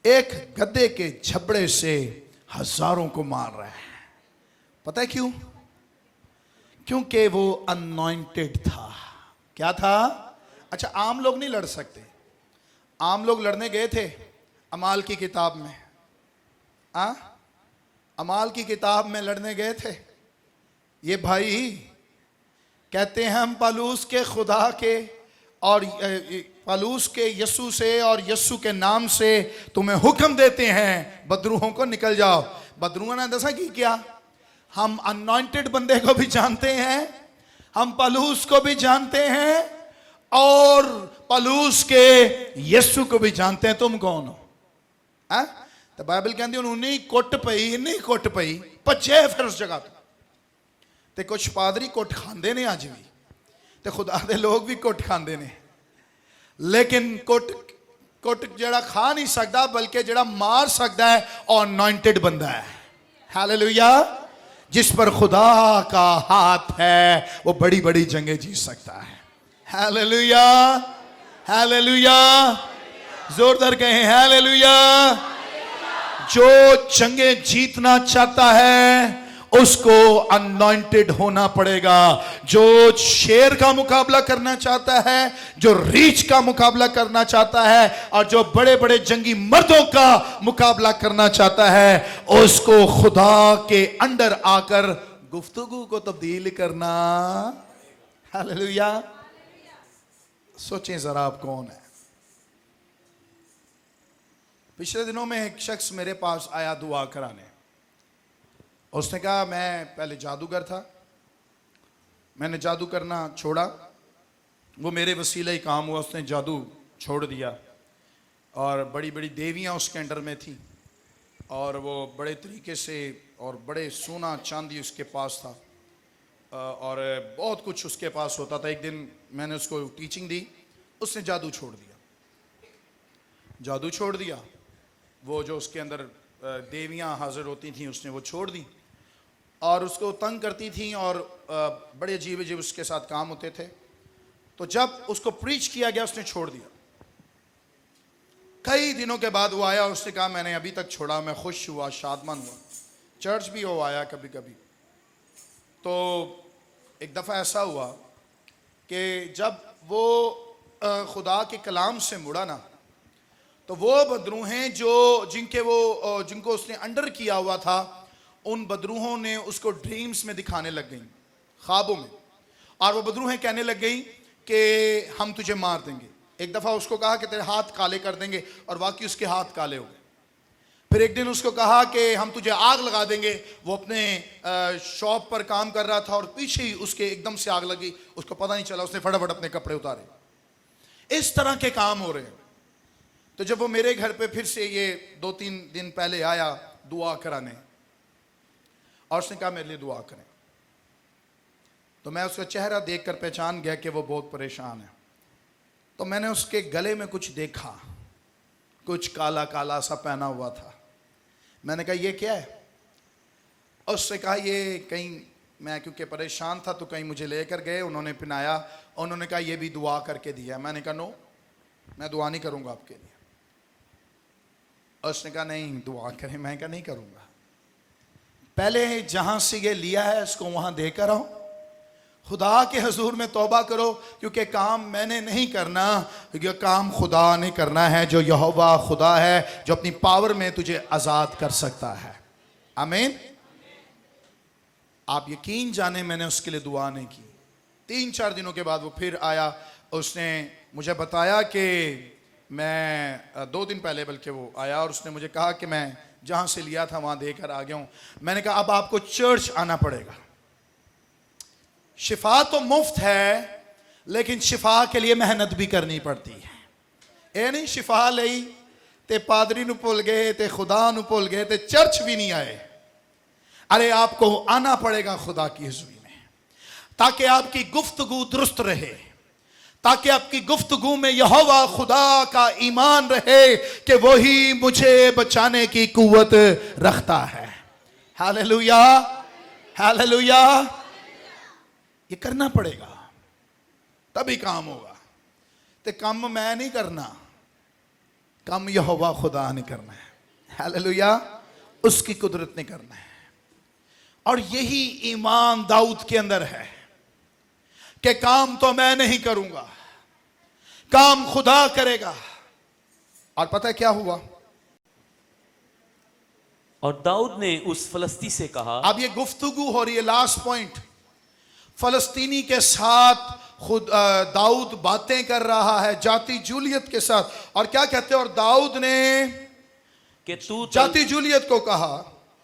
एक गधे के झबड़े से हजारों को मार रहा है। पता है क्यों? क्योंकि वो अनॉइंटेड था। क्या था? अच्छा, आम लोग नहीं लड़ सकते। आम लोग लड़ने गए थे अमाल की किताब में, अमाल की किताब में लड़ने गए थे। ये भाई कहते हैं हम पालूस के खुदा के और पालूस के यस्सु से और यस्सु के नाम से तुम्हें हुक्म देते हैं बदरूहों को निकल जाओ। बदरूहों ने दसा की क्या? हम अनॉइंटेड बंदे को भी जानते हैं, हम पालूस को भी जानते हैं और पालूस के यस्सु को भी जानते हैं। तुम कौन हो? तो बाइबल कहती उन्हीं कुट पई, नहीं कुट पई, भजे फिर उस जगह ते कुछ पादरी कुट खांदे ने अज भी, ते खुदा दे लोग भी कुट खांदे ने, लेकिन कुट जड़ा खा नहीं सकता बल्कि जड़ा मार सकता है और अनॉइंटेड बंदा है। हालेलुया। जिस पर खुदा का हाथ है वो बड़ी बड़ी जंगें जीत सकता है। Hallelujah, hallelujah. जोरदार कहें हालेलुया। जो जंगें जीतना चाहता है उसको अनॉइंटेड होना पड़ेगा। जो शेर का मुकाबला करना चाहता है, जो रीछ का मुकाबला करना चाहता है और जो बड़े बड़े जंगी मर्दों का मुकाबला करना चाहता है, उसको खुदा के अंडर आकर गुफ्तगू को तब्दील करना। हालेलुया। सोचें जरा आप कौन है। पिछले दिनों में एक शख्स मेरे पास आया दुआ कराने। उसने कहा मैं पहले जादूगर था, मैंने जादू करना छोड़ा, वो मेरे वसीले ही काम हुआ, उसने जादू छोड़ दिया और बड़ी बड़ी देवियां उसके अंडर में थी और वो बड़े तरीके से और बड़े सोना चांदी उसके पास था और बहुत कुछ उसके पास होता था। एक दिन मैंने उसको टीचिंग दी, उसने जादू छोड़ दिया, जादू छोड़ दिया। वो जो उसके अंदर देवियां हाजिर होती थी उसने वो छोड़ दी और उसको तंग करती थी और बड़े अजीब अजीब उसके साथ काम होते थे। तो जब उसको प्रीच किया गया उसने छोड़ दिया। कई दिनों के बाद वो आया, उसने कहा मैंने अभी तक छोड़ा, मैं खुश हुआ, शादमान हुआ। चर्च भी वो आया कभी कभी। तो एक दफ़ा ऐसा हुआ कि जब वो खुदा के कलाम से मुड़ा ना, तो वो बदरूहें जिनको उसने अंडर किया हुआ था, उन बदरूहों ने उसको ड्रीम्स में दिखाने लग गई, ख्वाबों में। और वो बदरूहें कहने लग गई कि हम तुझे मार देंगे। एक दफ़ा उसको कहा कि तेरे हाथ काले कर देंगे, और वाकई उसके हाथ काले हो गए। फिर एक दिन उसको कहा कि हम तुझे आग लगा देंगे। वो अपने शॉप पर काम कर रहा था और पीछे ही उसके एकदम से आग लगी, उसको पता नहीं चला, उसने फटाफट अपने कपड़े उतारे। इस तरह के काम हो रहे हैं। तो जब वो मेरे घर पे फिर से ये 2-3 दिन पहले आया दुआ कराने, और उसने कहा मेरे लिए दुआ करें, तो मैं उसका चेहरा देखकर पहचान गया कि वो बहुत परेशान है। तो मैंने उसके गले में कुछ देखा, कुछ काला काला सा पहना हुआ था। मैंने कहा ये क्या है? और उसने कहा ये कहीं, मैं क्योंकि परेशान था तो कहीं मुझे लेकर गए, उन्होंने पहनाया, उन्होंने कहा ये भी दुआ करके दिया। मैंने कहा नो, मैं दुआ नहीं करूँगा आपके लिए। और उसने कहा नहीं दुआ करें। मैं कहा नहीं करूँगा, पहले जहाँ से ये लिया है इसको वहाँ देकर आओ, खुदा के हजूर में तौबा करो, क्योंकि काम मैंने नहीं करना, क्योंकि काम खुदा ने करना है, जो यहोवा खुदा है, जो अपनी पावर में तुझे आज़ाद कर सकता है। आमीन। आप यकीन जाने मैंने उसके लिए दुआ नहीं की। 3-4 दिनों के बाद वो फिर आया, उसने मुझे बताया कि मैं 2 दिन पहले बल्कि वो आया, और उसने मुझे कहा कि मैं जहाँ से लिया था वहाँ देकर आ गया हूँ। मैंने कहा अब आपको चर्च आना पड़ेगा। शिफा तो मुफ्त है, लेकिन शिफा के लिए मेहनत भी करनी पड़ती है। ये नहीं शिफा लई ते पादरी नु भुल गए, ते खुदा नु भुल गए, ते चर्च भी नहीं आए। अरे आपको आना पड़ेगा खुदा की हुजूरी में, ताकि आपकी गुफ्तगू दुरुस्त रहे, ताकि आपकी गुफ्तगू में यहोवा खुदा का ईमान रहे कि वही मुझे बचाने की कुव्वत रखता है। Hallelujah, hallelujah. ये करना पड़ेगा, तभी काम होगा। तो काम मैं नहीं करना, काम यहोवा खुदा ने करना है। हालेलुया, उसकी कुदरत ने करना है। और यही ईमान दाऊद के अंदर है कि काम तो मैं नहीं करूंगा, काम खुदा करेगा। और पता है क्या हुआ? और दाऊद ने उस फलस्ती से कहा। अब ये गुफ्तगू हो रही है, लास्ट पॉइंट। फलस्तीनी के साथ खुद दाऊद बातें कर रहा है, जाति जूलियत के साथ। और क्या कहते हैं? और दाऊद ने कि तू जाति जूलियत को कहा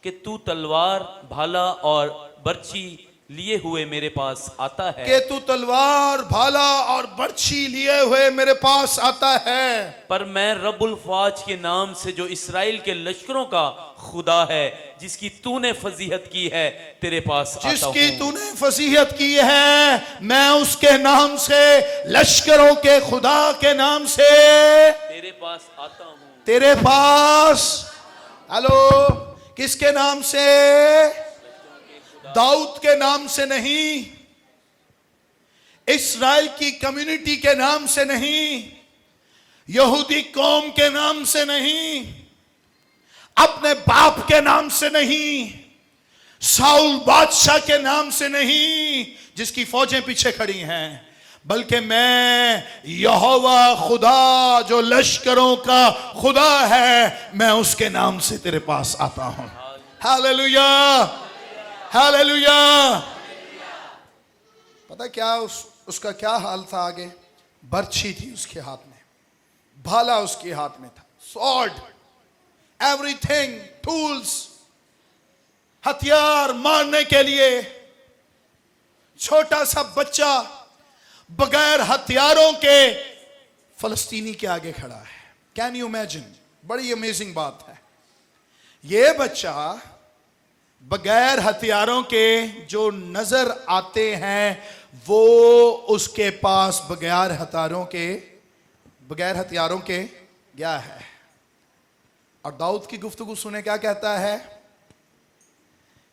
कि तू तलवार, भाला और बर्छी लिए हुए मेरे पास आता है, कि तू तलवार, भाला और बर्छी लिए हुए मेरे पास आता है, पर मैं रब्बुल फाज के नाम से, जो इसराइल के लश्करों का खुदा है, जिसकी तूने फजीहत की है, तेरे पास आता हूं। जिसकी तूने फजीहत की है, मैं उसके नाम से, लश्करों के खुदा के नाम से तेरे पास आता हूं। तेरे पास। हेलो, किसके नाम से? दाऊद के नाम से नहीं, इस्राएल की कम्युनिटी के नाम से नहीं, यहूदी कौम के नाम से नहीं, अपने बाप के नाम से नहीं, साउल बादशाह के नाम से नहीं जिसकी फौजें पीछे खड़ी हैं, बल्कि मैं यहोवा खुदा जो लश्करों का खुदा है, मैं उसके नाम से तेरे पास आता हूं। Hallelujah, hallelujah. पता क्या उसका क्या हाल था? आगे बर्छी थी उसके हाथ में, भाला उसके हाथ में था, स्वॉर्ड, एवरीथिंग, टूल्स, हथियार मारने के लिए। छोटा सा बच्चा बगैर हथियारों के फलस्तीनी के आगे खड़ा है। Can you imagine? बड़ी अमेजिंग बात है। ये बच्चा बगैर हथियारों के जो नजर आते हैं, वो उसके पास बगैर हथियारों के गया है। और दाऊद की गुफ्तगू सुने क्या कहता है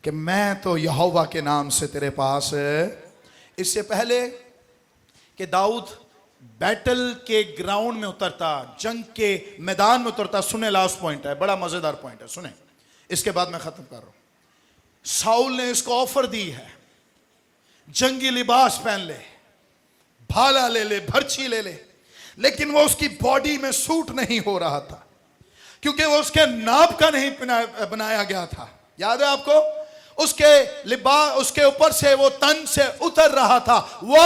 कि मैं तो यहोवा के नाम से तेरे पास। इससे पहले कि दाऊद बैटल के ग्राउंड में उतरता, जंग के मैदान में उतरता, सुने, लास्ट पॉइंट है, बड़ा मजेदार पॉइंट है, सुने, इसके बाद मैं खत्म कर रहा हूं। साउल ने इसको ऑफर दी है, जंगी लिबास पहन ले, भाला ले ले, भर्ची ले ले, लेकिन वो उसकी बॉडी में सूट नहीं हो रहा था, क्योंकि वो उसके नाप का नहीं बनाया गया था। याद है आपको? उसके लिबास, उसके ऊपर से वो तन से उतर रहा था। वो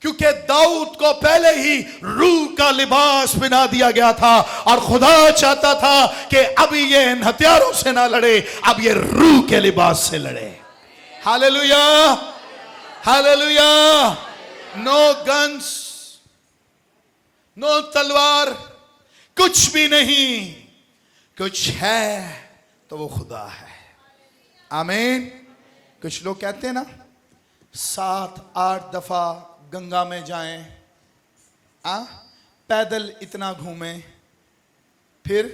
क्योंकि दाऊद को पहले ही रूह का लिबास पहना दिया गया था, और खुदा चाहता था कि अब ये इन हथियारों से ना लड़े, अब ये रूह के लिबास से लड़े। Hallelujah, hallelujah. No guns, no तलवार, कुछ भी नहीं, कुछ है तो वो खुदा है। आमीन। कुछ लोग कहते हैं ना 7-8 दफा गंगा में जाएं, पैदल इतना घूमें, फिर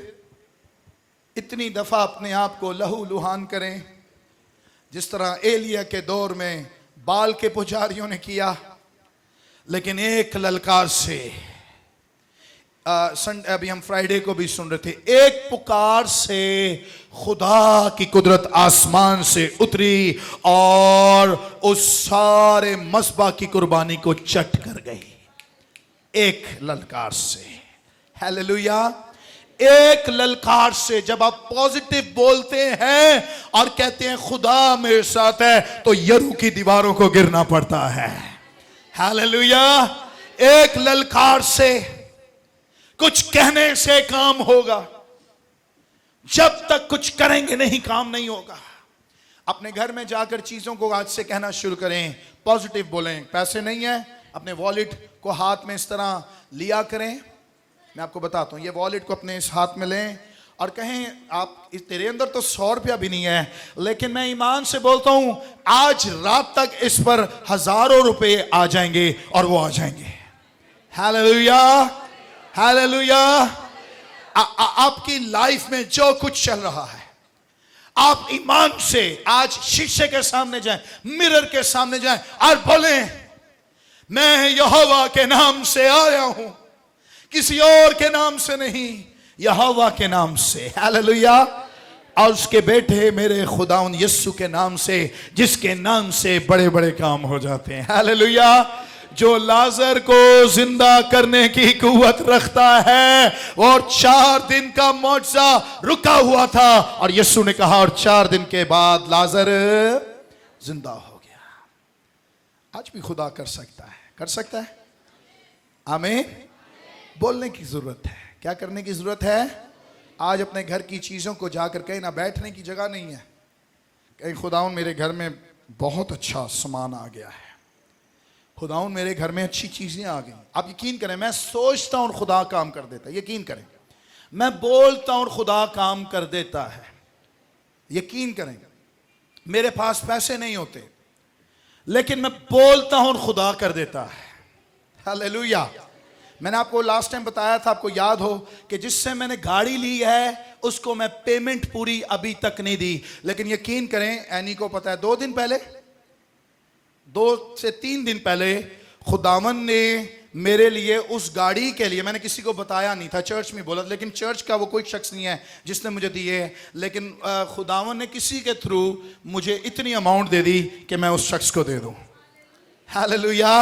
इतनी दफा अपने आप को लहू लुहान करें, जिस तरह एलिया के दौर में बाल के पुजारियों ने किया। लेकिन एक ललकार से, अभी हम फ्राइडे को भी सुन रहे थे, एक पुकार से खुदा की कुदरत आसमान से उतरी और उस सारे मस्बा की कुर्बानी को चट कर गई, एक ललकार से। हालेलुया। एक ललकार से जब आप पॉजिटिव बोलते हैं और कहते हैं खुदा मेरे साथ है, तो यरू की दीवारों को गिरना पड़ता है। हालेलुया। एक ललकार से, कुछ कहने से काम होगा, जब तक कुछ करेंगे नहीं काम नहीं होगा। अपने घर में जाकर चीजों को आज से कहना शुरू करें, पॉजिटिव बोलें। पैसे नहीं है, अपने वॉलेट को हाथ में इस तरह लिया करें। मैं आपको बताता हूं, ये वॉलेट को अपने इस हाथ में लें और कहें, आप तेरे अंदर तो 100 रुपया भी नहीं है, लेकिन मैं ईमान से बोलता हूं आज रात तक इस पर हजारों रुपए आ जाएंगे, और वो आ जाएंगे। Hallelujah, hallelujah. आपकी लाइफ में जो कुछ चल रहा है, आप ईमान से आज शीशे के सामने जाएं, मिरर के सामने जाएं और बोलें, मैं यहोवा के नाम से आया हूं, किसी और के नाम से नहीं, यहोवा के नाम से। हालेलुया। और उसके बेटे मेरे खुदावंद यीशु के नाम से, जिसके नाम से बड़े बड़े काम हो जाते हैं। हालेलुया। जो लाजर को जिंदा करने की कुव्वत रखता है, और 4 दिन का मौजज़ा रुका हुआ था, और यीशु ने कहा और 4 दिन के बाद लाजर जिंदा हो गया। आज भी खुदा कर सकता है, कर सकता है। आमीन। बोलने की जरूरत है। क्या करने की जरूरत है? आज अपने घर की चीजों को जाकर कहीं ना, बैठने की जगह नहीं है, कहीं खुदाउन मेरे घर में बहुत अच्छा सामान आ गया है, खुदाउन मेरे घर में अच्छी चीजें आ गई। आप यकीन करें, मैं सोचता हूं खुदा काम कर देता है, यकीन करें। मैं बोलता हूं खुदा काम कर देता है, यकीन करें। मेरे पास पैसे नहीं होते, लेकिन मैं बोलता हूं खुदा कर देता है। हालेलुया। मैंने आपको लास्ट टाइम बताया था, आपको याद हो, कि जिससे मैंने गाड़ी ली है उसको मैं पेमेंट पूरी अभी तक नहीं दी। लेकिन यकीन करें, एनी को पता है, 2 दिन पहले, 2 से 3 दिन पहले खुदावन ने मेरे लिए उस गाड़ी के लिए, मैंने किसी को बताया नहीं था, चर्च में बोला, लेकिन चर्च का वो कोई शख्स नहीं है जिसने मुझे दिए, लेकिन खुदावन ने किसी के थ्रू मुझे इतनी अमाउंट दे दी कि मैं उस शख्स को दे दूं। Hallelujah,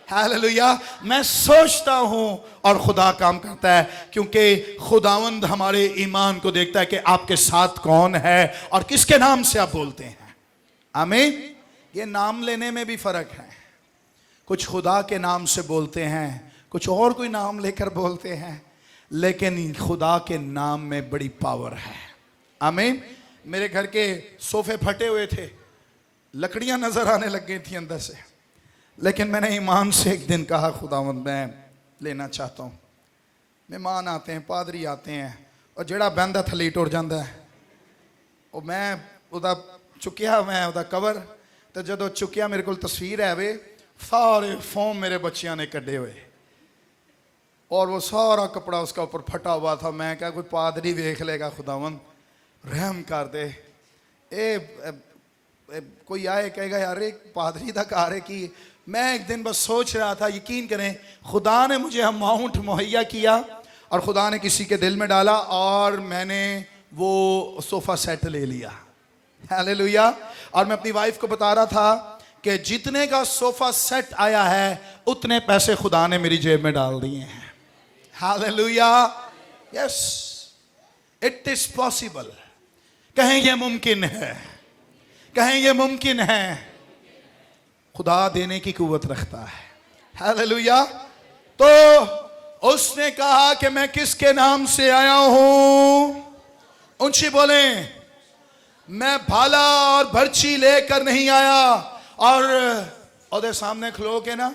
hallelujah. मैं सोचता हूं और खुदा काम करता है, क्योंकि खुदावंद हमारे ईमान को देखता है कि आपके साथ कौन है और किसके नाम से आप बोलते हैं। आमीन। ये नाम लेने में भी फर्क है, कुछ खुदा के नाम से बोलते हैं, कुछ और कोई नाम लेकर बोलते हैं, लेकिन खुदा के नाम में बड़ी पावर है। आमीन। मेरे घर के सोफे फटे हुए थे, लकड़ियां नजर आने लग गई थी अंदर से, लेकिन मैंने ईमान से एक दिन कहा, खुदावंद मैं लेना चाहता हूँ। मेहमान आते हैं, पादरी आते हैं, और जेड़ा बंदा थले टुर जाता है, और मैं उदा चुकिया, मैं उदा कवर, तो जो चुकिया मेरे को तस्वीर है वे, सारे फोम मेरे बच्चियां ने कड्डे हुए, और वो सारा कपड़ा उसका ऊपर फटा हुआ था। मैं क्या, कोई पादरी देख लेगा, खुदावंद रहम कर दे, कोई आए कहेगा यार एक पादरी तक आ रहे कि मैं एक दिन बस सोच रहा था, यकीन करें खुदा ने मुझे अमाउंट मुहैया किया और खुदा ने किसी के दिल में डाला और मैंने वो सोफ़ा सेट ले लिया। हालेलुया। और मैं अपनी वाइफ को बता रहा था कि जितने का सोफ़ा सेट आया है उतने पैसे खुदा ने मेरी जेब में डाल दिए हैं। Hallelujah. Yes, it is possible. कहें ये मुमकिन है, कहें ये मुमकिन है। खुदा देने की कुव्वत रखता है। हालेलुया। तो उसने कहा कि मैं किसके नाम से आया हूं? ऊंची बोले, मैं भाला और भर्ची लेकर नहीं आया। और ओदे सामने खलो के ना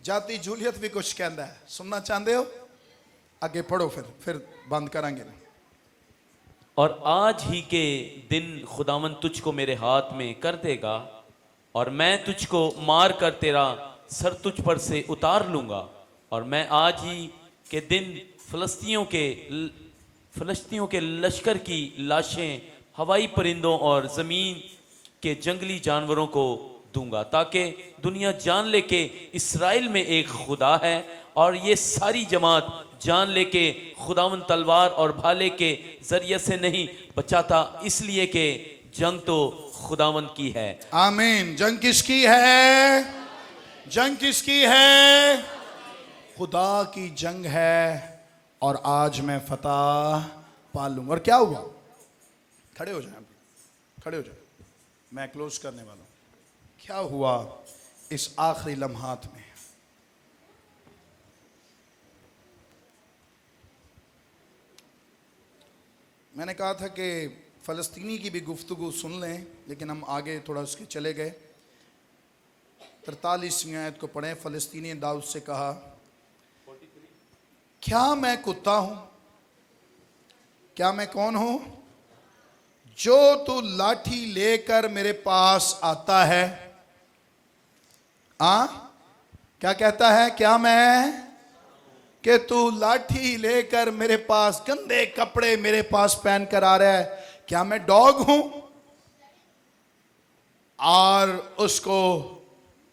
जाती जूलियत भी कुछ कहता है, सुनना चाहते हो? आगे पढ़ो, फिर बंद करेंगे। और आज ही के दिन खुदावन तुझको मेरे हाथ में कर देगा और मैं तुझको मार कर तेरा सर तुझ पर से उतार लूंगा। और मैं आज ही के दिन फलस्तियों के लश्कर की लाशें हवाई परिंदों और ज़मीन के जंगली जानवरों को दूंगा, ताकि दुनिया जान ले के इस्राएल में एक खुदा है और ये सारी जमात जान ले के खुदावन तलवार और भाले के जरिए से नहीं बचाता, इसलिए कि जंग तो खुदावन की है। आमीन। जंग किसकी है? जंग किसकी है? खुदा की जंग है और आज मैं फतह पा लूंगा। और क्या हुआ? खड़े हो जाए, खड़े हो जाए, मैं क्लोज करने वाला हूं। क्या हुआ इस आखिरी लम्हात में? मैंने कहा था कि फ़लस्तीनी की भी गुफ्तगू सुन लें, लेकिन हम आगे थोड़ा उसके चले गए। 43वीं आयत को पढ़ें। फ़लस्तीनी ने दाऊद से कहा, क्या मैं कुत्ता हूं? क्या मैं कौन हूं जो तू लाठी लेकर मेरे पास आता है? क्या कहता है? क्या मैं कि तू लाठी लेकर मेरे पास, गंदे कपड़े मेरे पास पहन कर आ रहा है? क्या मैं डॉग हूं? और उसको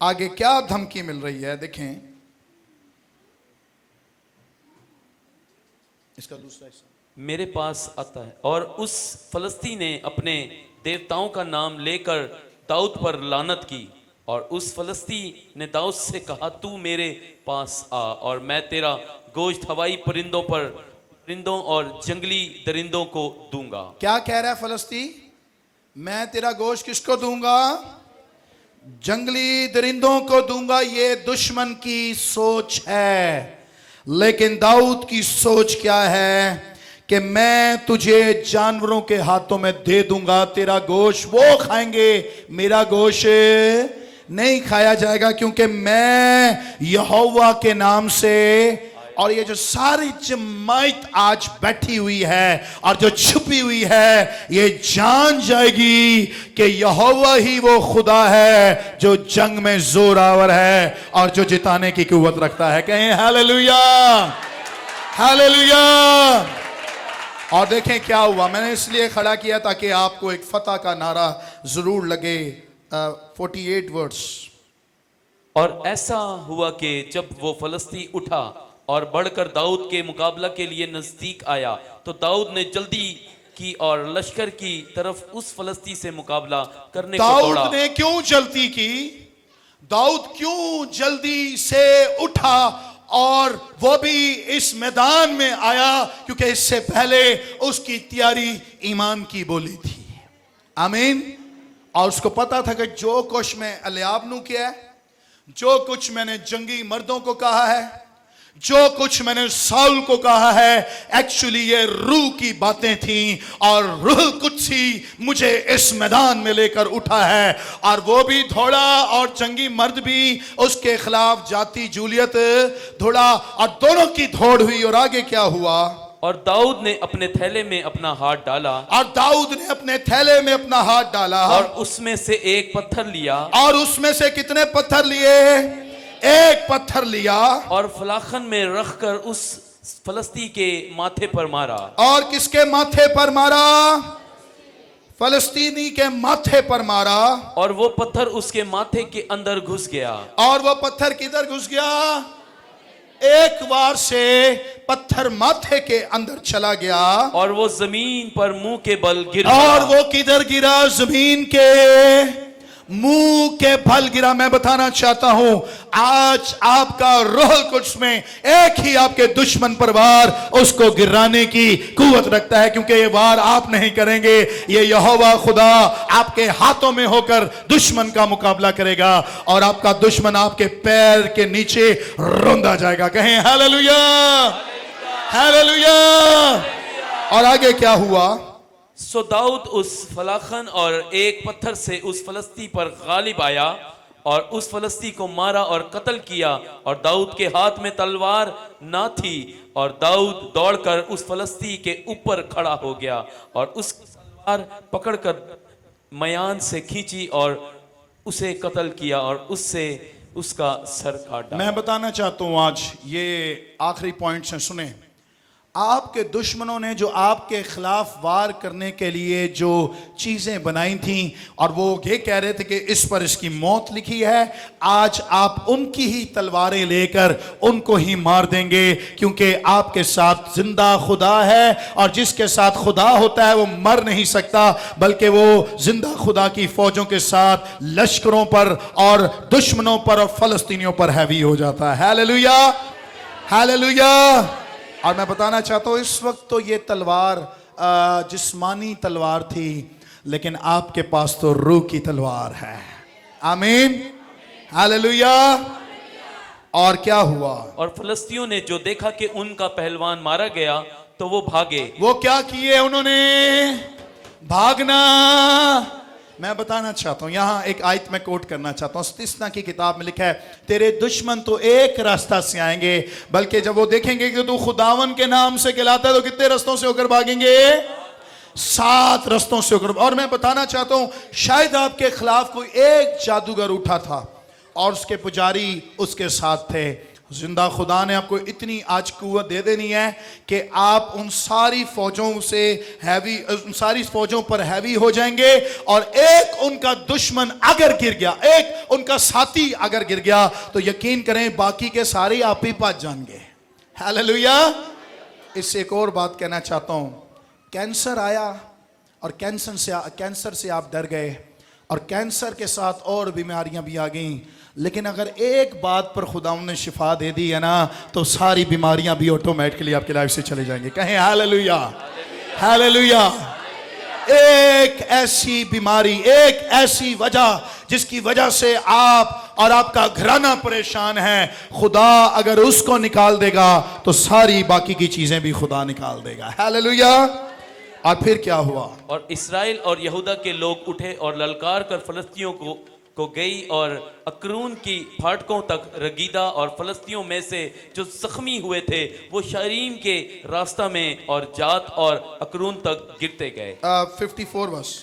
आगे क्या धमकी मिल रही है देखें, इसका दूसरा हिस्सा। मेरे पास आता है और उस फलस्ती ने अपने देवताओं का नाम लेकर दाऊद पर लानत की। और उस फलस्ती ने दाऊद से कहा, तू मेरे पास आ और मैं तेरा गोश्त हवाई परिंदों और जंगली दरिंदों को दूंगा। क्या कह रहा है फलस्ती? मैं तेरा गोश्त किसको दूंगा? जंगली दरिंदों को दूंगा। ये दुश्मन की सोच है, लेकिन दाऊद की सोच क्या है कि मैं तुझे जानवरों के हाथों में दे दूंगा, तेरा गोश्त वो खाएंगे, मेरा गोश्त नहीं खाया जाएगा, क्योंकि मैं यहोवा के नाम से। और ये जो सारी जमात आज बैठी हुई है और जो छुपी हुई है, ये जान जाएगी कि यहोवा ही वो खुदा है जो जंग में जोरावर है और जो जिताने की कुव्वत रखता है। कहें हालेलुया, हालेलुया। और देखें क्या हुआ। मैंने इसलिए खड़ा किया ताकि आपको एक फतह का नारा जरूर लगे। 48 वर्ड्स। और ऐसा हुआ कि जब वो फलस्ती उठा और बढ़कर दाऊद के मुकाबला के लिए नजदीक आया, तो दाऊद ने जल्दी की और लश्कर की तरफ उस फलस्ती से मुकाबला करने को दौड़ा। दाऊद ने क्यों जल्दी की? दाऊद क्यों जल्दी से उठा और वो भी इस मैदान में आया? क्योंकि इससे पहले उसकी तैयारी ईमान की बोली थी। आमीन। और उसको पता था कि जो कुछ मैं एलियाब नू किया है, जो कुछ मैंने जंगी मर्दों को कहा है, जो कुछ मैंने साउल को कहा है, एक्चुअली ये रूह की बातें थी और रूह कुदसी मुझे इस मैदान में लेकर उठा है। और वो भी दौड़ा और जंगी मर्द भी उसके खिलाफ जाती जूलियत दौड़ा और दोनों की दौड़ हुई। और आगे क्या हुआ? और दाऊद ने अपने थैले में अपना हाथ डाला। और दाऊद ने अपने थैले में अपना हाथ डाला और उसमें से एक पत्थर लिया। और उसमें से कितने पत्थर लिए? एक पत्थर लिया और फलाखन में रखकर उस फलस्ती के माथे पर मारा। और किसके माथे पर मारा? फलस्तीनी के माथे पर मारा और वो पत्थर उसके माथे के अंदर घुस गया। और वो पत्थर किधर घुस गया? एक बार से पत्थर माथे के अंदर चला गया और वो जमीन पर मुंह के बल गिर और पड़ा। वो किधर गिरा? जमीन के मुंह के बल गिरा। मैं बताना चाहता हूं, आज आपका रूहुल कुद्स में एक ही आपके दुश्मन पर वार उसको गिराने की कुव्वत रखता है, क्योंकि ये वार आप नहीं करेंगे, ये यहोवा खुदा आपके हाथों में होकर दुश्मन का मुकाबला करेगा और आपका दुश्मन आपके पैर के नीचे रौंदा जाएगा। कहें हालेलुया, हालेलुया। और आगे क्या हुआ? सो दाऊद उस फलाखन और एक पत्थर से उस फलस्ती पर गालिब आया और उस फलस्ती को मारा और कत्ल किया, और दाऊद के हाथ में तलवार ना थी, और दाऊद दौड़कर उस फलस्ती के ऊपर खड़ा हो गया और उस तलवार पकड़कर मयान से खींची और उसे कत्ल किया और उससे उसका सर काट डाला। मैं बताना चाहता हूं, आज ये आखिरी पॉइंट से सुने, आपके दुश्मनों ने जो आपके खिलाफ वार करने के लिए जो चीजें बनाई थीं और वो ये कह रहे थे कि इस पर इसकी मौत लिखी है, आज आप उनकी ही तलवारें लेकर उनको ही मार देंगे, क्योंकि आपके साथ जिंदा खुदा है और जिसके साथ खुदा होता है वो मर नहीं सकता, बल्कि वो जिंदा खुदा की फौजों के साथ लश्करों पर और दुश्मनों पर और फलस्तीनियों पर हैवी हो जाता है। Hallelujah, hallelujah. और मैं बताना चाहता हूं, इस वक्त तो ये तलवार जिस्मानी तलवार थी, लेकिन आपके पास तो रूह की तलवार है। आमीन, हालेलुया। और क्या हुआ? और फलस्तियों ने जो देखा कि उनका पहलवान मारा गया तो वो भागे। वो क्या किए उन्होंने? भागना। मैं बताना चाहता हूं, यहां एक आयत में कोट करना चाहता हूं, इस्तिस्ना की किताब में लिखा है, तेरे दुश्मन तो एक रास्ता से आएंगे, बल्कि जब वो देखेंगे कि तू खुदावन के नाम से कहलाता है तो कितने रास्तों से होकर भागेंगे? 7 रास्तों से होकर। और मैं बताना चाहता हूं, शायद आपके खिलाफ कोई एक जादूगर उठा था और उसके पुजारी उसके साथ थे। जिंदा खुदा ने आपको इतनी आज कुव्वत दे देनी है कि आप उन सारी फौजों से हैवी, उन सारी फौजों पर हैवी हो जाएंगे, और एक उनका दुश्मन अगर गिर गया, एक उनका साथी अगर गिर गया, तो यकीन करें बाकी के सारे आप ही पास जाएंगे। हालेलुया। इससे एक और बात कहना चाहता हूं, कैंसर आया और कैंसर से आप डर गए और कैंसर के साथ और बीमारियां भी आ गईं, लेकिन अगर एक बात पर खुदा ने शिफा दे दी है ना, तो सारी बीमारियां भी ऑटोमेटिकली आपकी लाइफ से चले जाएंगे। कहें हालेलुया, हालेलुया। एक ऐसी बीमारी, एक ऐसी वजह जिसकी वजह से आप और आपका घराना परेशान है, खुदा अगर उसको निकाल देगा तो सारी बाकी की चीजें भी खुदा निकाल देगा। हालेलुया। और फिर क्या हुआ? और इस्राएल और यहूदा के लोग उठे और ललकार कर फलस्तियों को गई और अक्रून की फाटकों तक रगीदा, और फलस्तियों में से जो जख्मी हुए थे वो शरीम के रास्ता में और जात और अक्रून तक गिरते गए। 54 वर्ष।